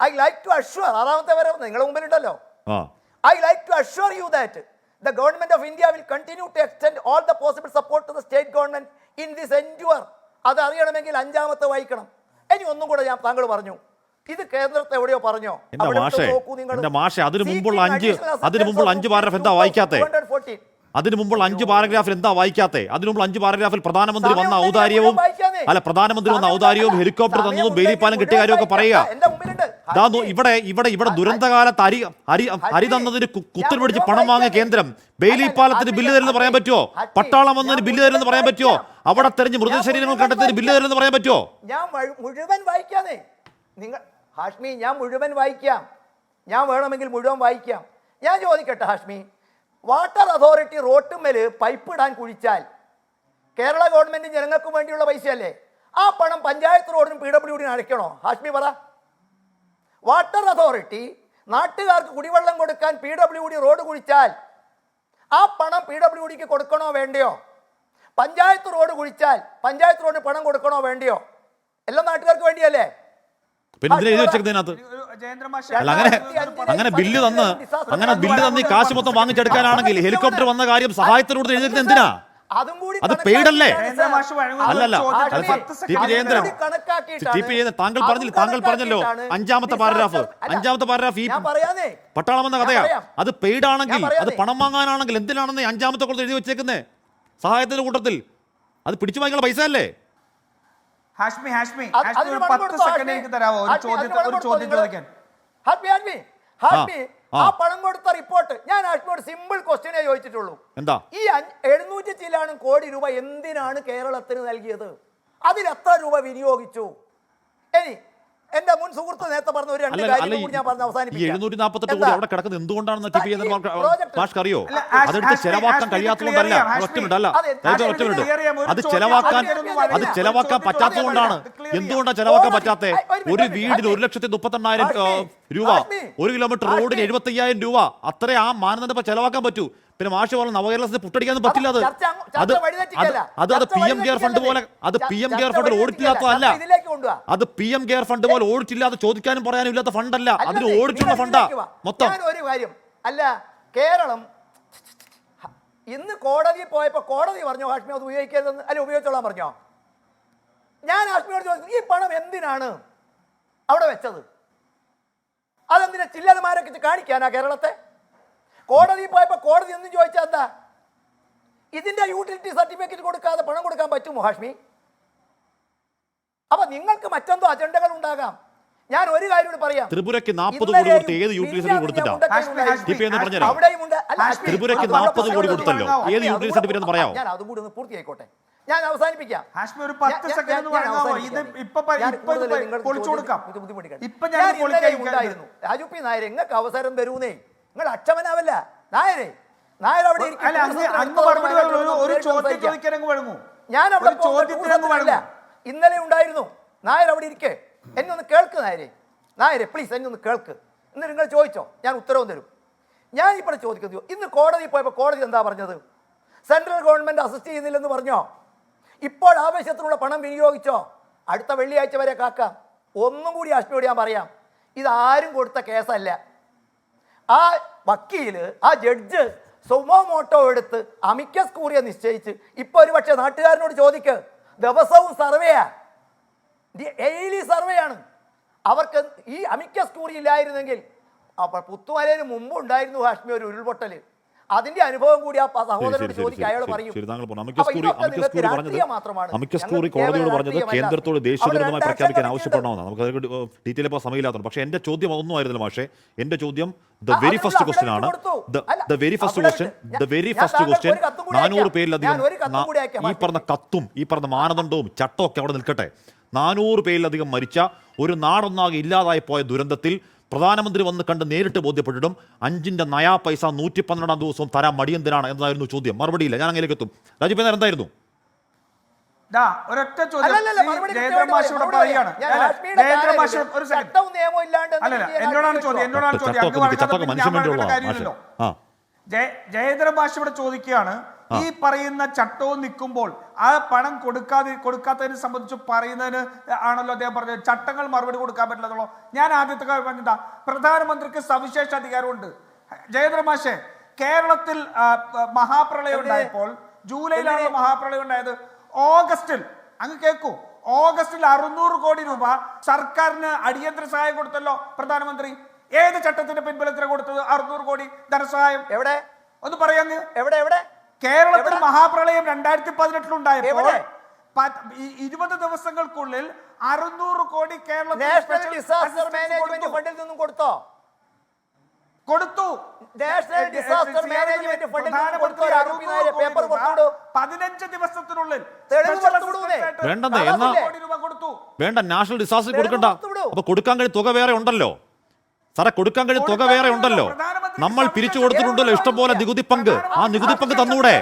ഐ ലൈക്ക് ടു അഷ്വർ, 6ാമത്തെ വരെ നിങ്ങളുടെ മുമ്പിലുണ്ടല്ലോ. I like to assure you that the government of India will continue to extend all the possible support to the state government in this endeavor. അത് അറിയണമെങ്കിൽ 5ാമത്തെ വായിക്കണം. ഇനി ഒന്നും കൂടെ ഞാൻ താങ്കൾ പറഞ്ഞു, ഇത് കേന്ദ്രത്തെ എവിടെയോ പറഞ്ഞോ? അതിനു മുമ്പുള്ള 5 പാരഗ്രാഫ് എന്താ വായിക്കാത്തെ? അതിനു മുമ്പുള്ള 5 പാരഗ്രാഫിൽ എന്താ വായിക്കാത്തെ? അതിനു മുമ്പ് 5 പാരഗ്രാഫിൽ പ്രധാനമന്ത്രി വന്ന ഔദാര്യവും ഹെലികോപ്റ്റർ തന്നതും ബേലിപ്പാലം കിട്ടിയ കാര്യമൊക്കെ പറയുക. ഇവിടെ ദുരന്തകാലത്ത് അരി തന്നതിന് കുത്തിൻ പിടിച്ച് പണം വാങ്ങിയ കേന്ദ്രം ബേലിപ്പാലത്തിന് ബില്ല് തരുമെന്ന് പറയാൻ പറ്റുമോ? പട്ടാളം വന്നതിന് ബില്ല് തരുമെന്ന് പറയാൻ പറ്റുമോ? അവിടെ തെരഞ്ഞ് മൃതശരീരങ്ങൾ കണ്ടെത്തിയതിന് ബില്ല് തരുമെന്ന് പറയാൻ പറ്റുമോ? ഞാൻ മുഴുവൻ വായിക്കാന്നേ. നിങ്ങൾ ഹാഷ്മി, ഞാൻ മുഴുവൻ വായിക്കാം. ഞാൻ വേണമെങ്കിൽ മുഴുവൻ വായിക്കാം. ഞാൻ ചോദിക്കട്ടെ ഹാഷ്മി, വാട്ടർ അതോറിറ്റി റോട്ടുമ്മേൽ പൈപ്പ് ഇടാൻ കുഴിച്ചാൽ കേരള ഗവൺമെന്റ് ജനങ്ങൾക്ക് വേണ്ടിയുള്ള പൈസയല്ലേ? ആ പണം പഞ്ചായത്ത് റോഡിനും PWD അടയ്ക്കണോ? ഹാഷ്മി പറ. വാട്ടർ അതോറിറ്റി നാട്ടുകാർക്ക് കുടിവെള്ളം കൊടുക്കാൻ PWD റോഡ് കുഴിച്ചാൽ ആ പണം PWDക്ക് കൊടുക്കണോ വേണ്ടയോ? പഞ്ചായത്ത് റോഡ് കുഴിച്ചാൽ പഞ്ചായത്ത് റോഡിന് പണം കൊടുക്കണോ വേണ്ടയോ? എല്ലാം നാട്ടുകാർക്ക് വേണ്ടിയല്ലേ? അങ്ങനെ ബില്ല് തന്ന് കാശ് മൊത്തം വാങ്ങിച്ചെടുക്കാനാണെങ്കിൽ ഹെലികോപ്റ്റർ വന്ന കാര്യം സഹായത്തിനോട് എഴുതിയത് എന്തിനാ? അത് പെയ്ഡല്ലേ? അല്ലല്ല, താങ്കൾ പറഞ്ഞല്ലോ 5ാമത്തെ പാരഗ്രാഫ് ഈ പട്ടാളം എന്ന കഥയാ. അത് പെയ്ഡ് ആണെങ്കിൽ, അത് പണം വാങ്ങാനാണെങ്കിൽ എന്തിനാണെന്ന് 5ാമത്തെ കൊടുത്ത് എഴുതി വെച്ചേക്കുന്നേ സഹായത്തിന്റെ കൂട്ടത്തിൽ? അത് പിടിച്ചു വാങ്ങിയുള്ള പൈസ അല്ലേ? ഹാഷ്മി ഒരു 10 സെക്കൻഡ് എനിക്ക് തരാമോ ഒരു ചോദ്യം ചോദിക്കാൻ? ആ പണം കൊടുത്ത റിപ്പോർട്ട് ഞാൻ ഹാഷ്മിയോട് സിമ്പിൾ ക്വസ്റ്റ്യനേ ചോദിച്ചിട്ടുള്ളൂ. എന്താ? ഈ 700 ചില്ലാനും കോടി രൂപ എന്തിനാണ് കേരളത്തിന് നൽകിയത്? അതിൽ എത്ര രൂപ വിനിയോഗിച്ചു? ഇനി എന്റെ മുൻ സുഹൃത്ത് നേരത്തെ പറഞ്ഞ ഒരു 2 കാര്യം കൂടി ഞാൻ പറഞ്ഞ് അവസാനിപ്പിക്കാം. 748 കോടി അവിടെ കിടക്കുന്നത് എന്തുകൊണ്ടാണെന്ന് അറിയോ? അതെടുത്ത് ചെലവാക്കാൻ കഴിയാത്തതുകൊണ്ടല്ല, അത് ചെലവാക്കാൻ പറ്റാത്തതുകൊണ്ടാണ്. എന്തുകൊണ്ടാണ് ചെലവാക്കാൻ പറ്റാത്ത? ഒരു വീടിന് 1,38,000 രൂപ, 1 കിലോമീറ്റർ റോഡിന് 75,000 രൂപ, അത്രേ ആ മാനദണ്ഡം ചെലവാക്കാൻ പറ്റൂ. പിന്നെ മാഷ് പോലെ നവകേരളത്തിൽ പുട്ടടിക്കാനും പറ്റില്ല. അത് PM കെയർ ഫണ്ട് പോലെ, അത് PM കെയർ ഫണ്ടിൽ ഓഡിറ്റില്ലാത്തതല്ല. അത് PM കെയർ ഫണ്ട് പോലെ ഓഡിറ്റില്ലാതെ ചോദിക്കാനും പറയാനും ഇല്ലാത്ത ഫണ്ടല്ല, അതിന് ഓഡിറ്റുള്ള ഫണ്ടാ മൊത്തം. ഒരു കാര്യം അല്ല, കേരളം ഇന്ന് കോടതിയിൽ പോയപ്പോൾ കോടതി പറഞ്ഞോ ഹാഷ്മി അത് ഉപയോഗിക്കരുതെന്ന്? അല്ല, ഉപയോഗിച്ചോളാൻ പറഞ്ഞോ? ഞാൻ ഹാഷ്മിയോട് ചോദിക്കുന്നു, ഈ പണം എന്തിനാണ് അവിടെ വെച്ചത്? അതെന്തിനാ ചില്ലറമാരൊക്കെ കാണിക്കാനാ കേരളത്തെ? കോടതിയിൽ പോയപ്പോൾ കോടതി ഒന്നും ചോദിച്ചാൽ എന്താ? ഇതിന്റെ യൂട്ടിലിറ്റി സർട്ടിഫിക്കറ്റ് കൊടുക്കാതെ പണം കൊടുക്കാൻ പറ്റുമോ ഹാഷ്മി? അപ്പൊ നിങ്ങൾക്ക് മറ്റെന്തോ അജണ്ടകൾ ഉണ്ടാകാം. ഞാൻ ഒരു കാര്യം കൂടി പറയാം. ത്രിപുരയ്ക്ക് 40 കോടി കൊടുത്ത് ഏത് യൂട്ടിലിറ്റി കൊടുത്തിട്ടാ? ത്രിപുരയ്ക്ക് 40 കോടി കൊടുത്തല്ലോ, ഏത് യൂട്ടിലിറ്റി സർട്ടിഫിക്കറ്റ് പറയാമോ? ഞാൻ അതും കൂടി ഒന്ന് പൂർത്തിയായിക്കോട്ടെ, ഞാൻ അവസാനിപ്പിക്കാം. രാജു പി നായർ, നിങ്ങൾക്ക് അവസരം തരൂന്നേ. നിങ്ങൾ അക്ഷമനാവല്ല നായരെ. നായർ അവിടെ ഞാൻ അവിടെ ഇന്നലെ ഉണ്ടായിരുന്നു. നായർ അവിടെ ഇരിക്കേ. എന്നെ ഒന്ന് കേൾക്ക് നായരെ പ്ലീസ് എന്നെ ഒന്ന് കേൾക്ക്. ഇന്ന് നിങ്ങൾ ചോദിച്ചോ, ഞാൻ ഉത്തരവും തരും. ഞാൻ ഇപ്പോൾ ചോദിക്കുന്നു, ഇന്ന് കോടതി പോയപ്പോൾ കോടതി എന്താ പറഞ്ഞത്? സെൻട്രൽ ഗവൺമെൻറ് അസിസ്റ്റ് ചെയ്യുന്നില്ലെന്ന് പറഞ്ഞോ? ഇപ്പോൾ ആവശ്യത്തിനുള്ള പണം വിനിയോഗിച്ചോ? അടുത്ത വെള്ളിയാഴ്ച വരെ കാക്കാം. ഒന്നും കൂടി അശ്മിയോട് ഞാൻ പറയാം, ഇതാരും കൊടുത്ത കേസല്ല. ആ വക്കീല്, ആ ജഡ്ജ് സുമോ മോട്ടോ എടുത്ത് അമിക്കസ് ക്യൂറിയെ നിശ്ചയിച്ച് ഇപ്പോൾ ഒരു പക്ഷേ നാട്ടുകാരനോട് ചോദിക്ക്, ദിവസവും സർവേയാ, ഡെയിലി സർവേയാണ്. അവർക്ക് ഈ അമിക്കസ് ക്യൂറി ഇല്ലായിരുന്നെങ്കിൽ അപ്പോൾ പുത്തുമലയിൽ മുമ്പ് ഉണ്ടായിരുന്നു ഹാഷ്മി ഒരു ഉരുൾപൊട്ടൽ. അതിന്റെ അനുഭവം കൂടി ആ സഹോദരനോട് ചോദിക്കുക, അയാൾ പറയും. അമിക്കസ് ക്യൂറി കോടതിയോട് പറഞ്ഞത് കേന്ദ്രത്തോട് ദേശീയ ദുരന്തമായി പ്രഖ്യാപിക്കാൻ ആവശ്യപ്പെടണമെന്നാണ്. നമുക്ക് അതിന് ഡീറ്റെയിൽ ഇപ്പോൾ സമയമില്ലാത്തത്. പക്ഷേ എന്റെ ചോദ്യം അതൊന്നും ആയിരുന്നില്ല. പക്ഷേ എന്റെ ചോദ്യം ദ വെരി ഫസ്റ്റ് ക്വസ്റ്റ്യൻ ആണ്. ദ വെരി ഫസ്റ്റ് ക്വസ്റ്റ്യൻ 400 പേരിലധികം ഈ പറഞ്ഞ കത്തും ഈ പറഞ്ഞ മാനദണ്ഡവും ചട്ടവും ഒക്കെ അവിടെ നിൽക്കട്ടെ. 400 പേരിലധികം മരിച്ച ഒരു നാടൊന്നാകെ ഇല്ലാതായി പോയ ദുരന്തത്തിൽ പ്രധാനമന്ത്രി വന്ന് കണ്ട് നേരിട്ട് ബോധ്യപ്പെട്ടിട്ടും 5ന്റെ നയാ പൈസ 112-ാം ദിവസവും തരാൻ മടിയെന്തിനാണ് എന്നതായിരുന്നു ചോദ്യം. മറുപടിയില്ല. ഞാൻ അങ്ങനെയൊക്കെ എത്തും. രാജീവ് എന്തായിരുന്നു? ഒരൊറ്റ ചോദ്യം ജയേന്ദ്ര മാഷോട് പറയാണ്. ജയേന്ദ്ര മാഷ് ഒരു സെക്കൻഡ്, എന്നോടാണ് ചോദ്യം. ജയേന്ദ്ര മാഷ് ഇവിടെ ചോദിക്കുകയാണ്, ഈ പറയുന്ന ചട്ടവും നിൽക്കുമ്പോൾ ആ പണം കൊടുക്കാത്തതിനെ സംബന്ധിച്ച് പറയുന്നതിന് ആണല്ലോ അദ്ദേഹം പറഞ്ഞത് ചട്ടങ്ങൾ മറുപടി കൊടുക്കാൻ പറ്റില്ലെന്നുള്ളൂ. ഞാൻ ആദ്യത്തെ കാര്യം പറഞ്ഞിട്ടാ, പ്രധാനമന്ത്രിക്ക് സവിശേഷ അധികാരമുണ്ട്. ജയേന്ദ്ര മാഷെ, കേരളത്തിൽ മഹാപ്രളയം ഉണ്ടായപ്പോൾ, ജൂലൈയിലാണ് മഹാപ്രളയം ഉണ്ടായത്, ഓഗസ്റ്റിൽ അങ്ങ് കേൾക്കൂ, ഓഗസ്റ്റിൽ 600 കോടി രൂപ സർക്കാരിന് അടിയന്തര സഹായം കൊടുത്തല്ലോ പ്രധാനമന്ത്രി. ഏത് ചട്ടത്തിന്റെ പിൻബലത്തിന് കൊടുത്തത് 600 കോടി ധനസഹായം? എവിടെ ഒന്ന് പറയാ. എവിടെ കേരളത്തിൽ മഹാപ്രളയം 2018 ഉണ്ടായപ്പോൾ 20 ദിവസങ്ങൾക്കുള്ളിൽ 600 കോടി കേരളത്തിൽ കൊടുത്തു. 15 ദിവസത്തിനുള്ളിൽ വേണ്ട, നാഷണൽ ഡിസാസ്റ്റർ കൊടുക്കണ്ട. അപ്പൊ കൊടുക്കാൻ കഴിയും തുക വേറെ ഉണ്ടല്ലോ സാറേ, കൊടുക്കാൻ കഴിയും തുക വേറെ ഉണ്ടല്ലോ. നമ്മൾ പിരിച്ചു കൊടുത്തിട്ടുണ്ടല്ലോ ഇഷ്ടംപോലെ നികുതി പങ്ക്. ആ നികുതി പങ്ക് തന്നൂടെ?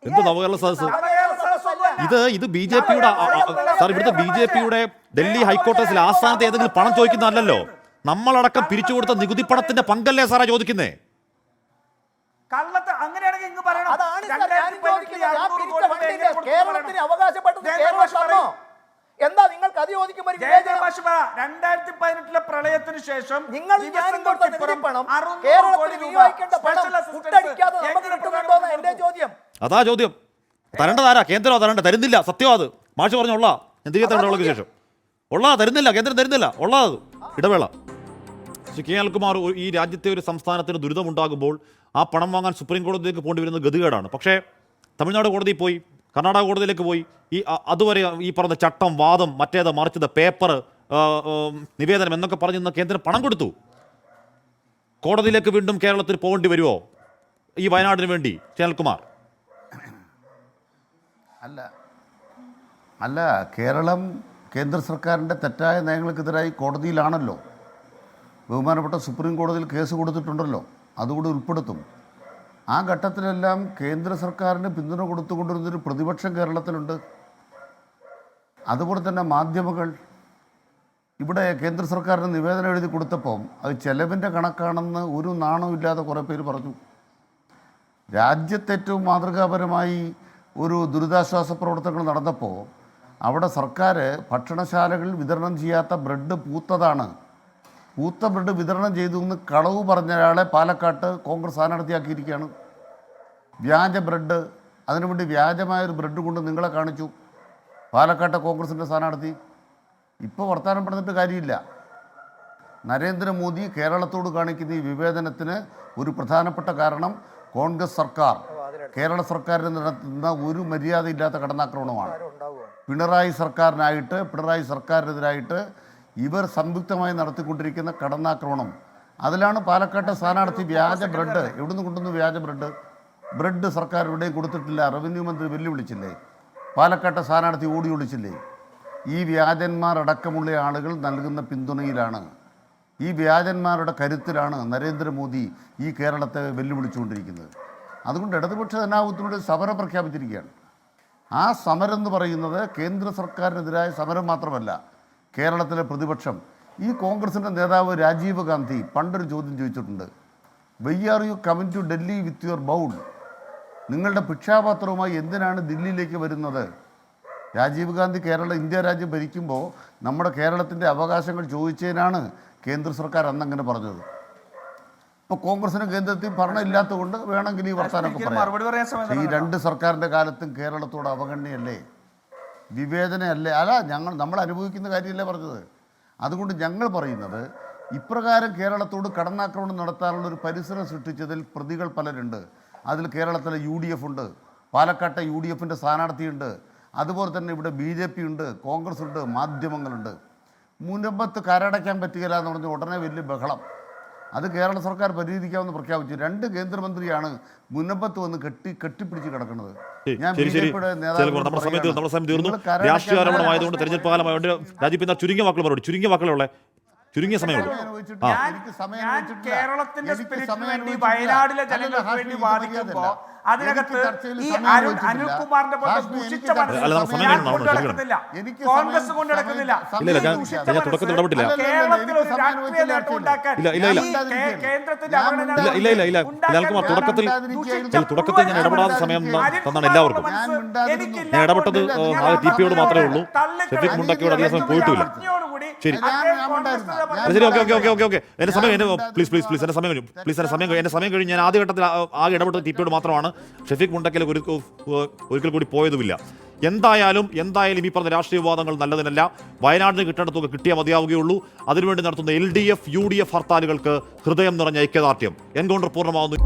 എന്ത് നവകേരള സദസ്? ഇത് ബി ജെ പിയുടെ സാർ, ഇവിടുത്തെ BJP-യുടെ ഡൽഹി ഹൈക്കോടതിയിൽ ആസ്ഥാനത്ത് ഏതെങ്കിലും പണം ചോദിക്കുന്നതല്ലോ. നമ്മളടക്കം പിരിച്ചു കൊടുത്ത നികുതി പണത്തിന്റെ പങ്കല്ലേ സാറാ ചോദിക്കുന്നേ? എന്താ നിങ്ങൾക്ക് അത് ചോദിക്കുമ്പോൾ 2018 പ്രളയത്തിന് ശേഷം നിങ്ങൾ അതാ ചോദ്യം. തരേണ്ടതാരാ? കേന്ദ്രം തരുന്നില്ല. സത്യം അത്. മാഷ് പറഞ്ഞുള്ള എന്തിനു ശേഷം തരുന്നില്ല, കേന്ദ്രം തരുന്നില്ല. ഉള്ളത് ഇടവേള. ശ്രീ കെ അനിൽകുമാർ, ഈ രാജ്യത്തെ ഒരു സംസ്ഥാനത്തിന് ദുരിതമുണ്ടാകുമ്പോൾ ആ പണം വാങ്ങാൻ സുപ്രീം കോടതിയിലേക്ക് പോകേണ്ടി വരുന്നത് ഗതികേടാണ്. പക്ഷേ തമിഴ്നാട് കോടതിയിൽ പോയി, കർണാടക കോടതിയിലേക്ക് പോയി, അതുവരെ ഈ പറഞ്ഞ ചട്ടം, വാദം, മറ്റേത് മറിച്ചത്, പേപ്പർ, നിവേദനം എന്നൊക്കെ പറഞ്ഞ് ഇന്ന് കേന്ദ്രം പണം കൊടുത്തു. കോടതിയിലേക്ക് വീണ്ടും കേരളത്തിൽ പോകേണ്ടി വരുമോ ഈ വയനാടിന് വേണ്ടി അനിൽകുമാർ? അല്ല, കേരളം കേന്ദ്ര സർക്കാരിൻ്റെ തെറ്റായ നയങ്ങൾക്കെതിരായി കോടതിയിലാണല്ലോ. ബഹുമാനപ്പെട്ട സുപ്രീം കോടതിയിൽ കേസ് കൊടുത്തിട്ടുണ്ടല്ലോ, അതുകൂടി ഉൾപ്പെടുത്തും. ആ ഘട്ടത്തിലെല്ലാം കേന്ദ്ര സർക്കാരിന് പിന്തുണ കൊടുത്തുകൊണ്ടിരുന്നൊരു പ്രതിപക്ഷം കേരളത്തിലുണ്ട്. അതുപോലെ തന്നെ മാധ്യമങ്ങൾ ഇവിടെ കേന്ദ്ര സർക്കാരിന് നിവേദനം എഴുതി കൊടുത്തപ്പോൾ അത് ചെലവിൻ്റെ കണക്കാണെന്ന് ഒരു നാണമില്ലാതെ കുറേ പേര് പറഞ്ഞു. രാജ്യത്തേറ്റവും മാതൃകാപരമായി ഒരു ദുരിതാശ്വാസ പ്രവർത്തനങ്ങൾ നടന്നപ്പോൾ അവിടെ സർക്കാർ ഭക്ഷണശാലകളിൽ വിതരണം ചെയ്യാത്ത ബ്രെഡ് പൂത്ത ബ്രെഡ് വിതരണം ചെയ്തു എന്ന് കളവ് പറഞ്ഞ ഒരാളെ പാലക്കാട്ട് കോൺഗ്രസ് സ്ഥാനാർത്ഥിയാക്കിയിരിക്കുകയാണ്. വ്യാജ ബ്രെഡ്, അതിനുവേണ്ടി വ്യാജമായൊരു ബ്രെഡ് കൊണ്ട് നിങ്ങളെ കാണിച്ചു പാലക്കാട്ടെ കോൺഗ്രസിൻ്റെ സ്ഥാനാർത്ഥി. ഇപ്പോൾ വർത്തമാനം പറഞ്ഞിട്ട് കാര്യമില്ല. നരേന്ദ്രമോദി കേരളത്തോട് കാണിക്കുന്ന ഈ വിവേചനത്തിന് ഒരു പ്രധാനപ്പെട്ട കാരണം കോൺഗ്രസ് സർക്കാർ, കേരള സർക്കാരിന് നടത്തുന്ന ഒരു മര്യാദയില്ലാത്ത കടന്നാക്രമണമാണ്. പിണറായി സർക്കാരിനെതിരായിട്ട് ഇവർ സംയുക്തമായി നടത്തിക്കൊണ്ടിരിക്കുന്ന കടന്നാക്രമണം. അതിലാണ് പാലക്കാട്ടെ സ്ഥാനാർത്ഥി വ്യാജ ബ്രെഡ്, എവിടുന്ന് കൊണ്ടുവന്നു വ്യാജ ബ്രെഡ് സർക്കാർ എവിടെയും കൊടുത്തിട്ടില്ല. റവന്യൂ മന്ത്രി വെല്ലുവിളിച്ചില്ലേ? പാലക്കാട്ടെ സ്ഥാനാർത്ഥി ഓടി ഒളിച്ചില്ലേ? ഈ വ്യാജന്മാരടക്കമുള്ള ആളുകൾ നൽകുന്ന പിന്തുണയിലാണ്, ഈ വ്യാജന്മാരുടെ കരുത്തിലാണ് നരേന്ദ്രമോദി ഈ കേരളത്തെ വെല്ലുവിളിച്ചുകൊണ്ടിരിക്കുന്നത്. അതുകൊണ്ട് ഇടതുപക്ഷ ജനാധിപത്യത്തിനോട് സമരം പ്രഖ്യാപിച്ചിരിക്കുകയാണ്. ആ സമരം എന്ന് പറയുന്നത് കേന്ദ്ര സർക്കാരിനെതിരായ സമരം മാത്രമല്ല, കേരളത്തിലെ പ്രതിപക്ഷം, ഈ കോൺഗ്രസിൻ്റെ നേതാവ് രാജീവ് ഗാന്ധി പണ്ടൊരു ചോദ്യം ചോദിച്ചിട്ടുണ്ട്, why are you coming to Delhi with your bowl? നിങ്ങളുടെ ഭിക്ഷാപാത്രവുമായി എന്തിനാണ് ദില്ലിയിലേക്ക് വരുന്നത്? രാജീവ് ഗാന്ധി ഇന്ത്യ രാജ്യം ഭരിക്കുമ്പോൾ നമ്മുടെ കേരളത്തിൻ്റെ അവകാശങ്ങൾ ചോദിച്ചതിനാണ് കേന്ദ്ര സർക്കാർ അന്നങ്ങനെ പറഞ്ഞത്. ഇപ്പോൾ കോൺഗ്രസിന് കേന്ദ്രത്തിൽ ഭരണം ഇല്ലാത്തതുകൊണ്ട് വേണമെങ്കിൽ ഈ വർത്താനമൊക്കെ പറയാം. ഈ രണ്ട് സർക്കാരിൻ്റെ കാലത്തും കേരളത്തോട് അവഗണനയല്ലേ, വിവേചനയല്ലേ? നമ്മൾ അനുഭവിക്കുന്ന കാര്യമല്ലേ പറഞ്ഞത്. അതുകൊണ്ട് ഞങ്ങൾ പറയുന്നത്, ഇപ്രകാരം കേരളത്തോട് കടന്നാക്രമണം നടത്താനുള്ള ഒരു പരിസരം സൃഷ്ടിച്ചതിൽ പ്രതികൾ പലരുണ്ട്. അതിൽ കേരളത്തിലെ UDF ഉണ്ട്, പാലക്കാട്ടെ UDFൻ്റെ സ്ഥാനാർത്ഥിയുണ്ട്, അതുപോലെ തന്നെ ഇവിടെ BJP ഉണ്ട്, കോൺഗ്രസ് ഉണ്ട്, മാധ്യമങ്ങളുണ്ട്. മുനമ്പത്ത് കരടയ്ക്കാൻ പറ്റുകയില്ല എന്ന് പറഞ്ഞ് ഉടനെ വലിയ ബഹളം. അത് കേരള സർക്കാർ പരിഹരിക്കാമെന്ന് പ്രഖ്യാപിച്ചു. 2 കേന്ദ്രമന്ത്രിയാണ് മുനമ്പത്ത് വന്ന് കെട്ടിപ്പിടിച്ച് കിടക്കുന്നത്. ഞാൻ രാഷ്ട്രീയ ആരോപണമായതുകൊണ്ട് തെരഞ്ഞെടുപ്പ് കാലമായതുകൊണ്ട് രാജീവ് ചുരുങ്ങിയ വാക്കുകളുള്ള ചുരുങ്ങിയ സമയമുള്ളൂ. കേരളത്തിന്റെ സ്പിരിറ്റിന് വേണ്ടി വയനാടിലെ ജനങ്ങൾക്ക് വേണ്ടി വാദിക്കുമ്പോ അതിനകത്ത് ഈ അനിൽകുമാറിന്റെ കോൺഗ്രസ് കൊണ്ടിടക്കുന്നില്ല. കേരളത്തിൽ ഒരു രാഷ്ട്രീയ നേട്ടം ഉണ്ടാക്കാൻ തുടക്കത്തിൽ ഞാൻ ഇടപെടാത്ത സമയം തന്നാണ് എല്ലാവർക്കും. ഞാൻ ഇടപെട്ടത് TP-യോട് മാത്രമേ ഉള്ളൂ. ഷെഫീഖ് മുണ്ടക്കയോട് അധികം സമയം പോയിട്ടില്ല. ശരി ശരി, ഓക്കെ. എന്റെ സമയം പ്ലീസ് എന്റെ സമയം കഴിഞ്ഞ് ഞാൻ ആദ്യഘട്ടത്തിൽ ആകെ ഇടപെട്ടത് TP-യോട് മാത്രമാണ്. ഷെഫീഖ് മുണ്ടക്കൽ ഒരിക്കൽ കൂടി പോയതുമില്ല. എന്തായാലും ഈ പറഞ്ഞ രാഷ്ട്രീയ വിവാദങ്ങൾ നല്ലതിനല്ല. വയനാടിന് കിട്ടേണ്ട തുക കിട്ടിയാൽ മതിയാവുകയുള്ളൂ. അതിനുവേണ്ടി നടത്തുന്ന LDF UDF ഹർത്താലുകൾക്ക് ഹൃദയം നിറഞ്ഞ ഐക്യദാർഢ്യം. എൻകൗണ്ടർ പൂർണ്ണമാവുന്നു.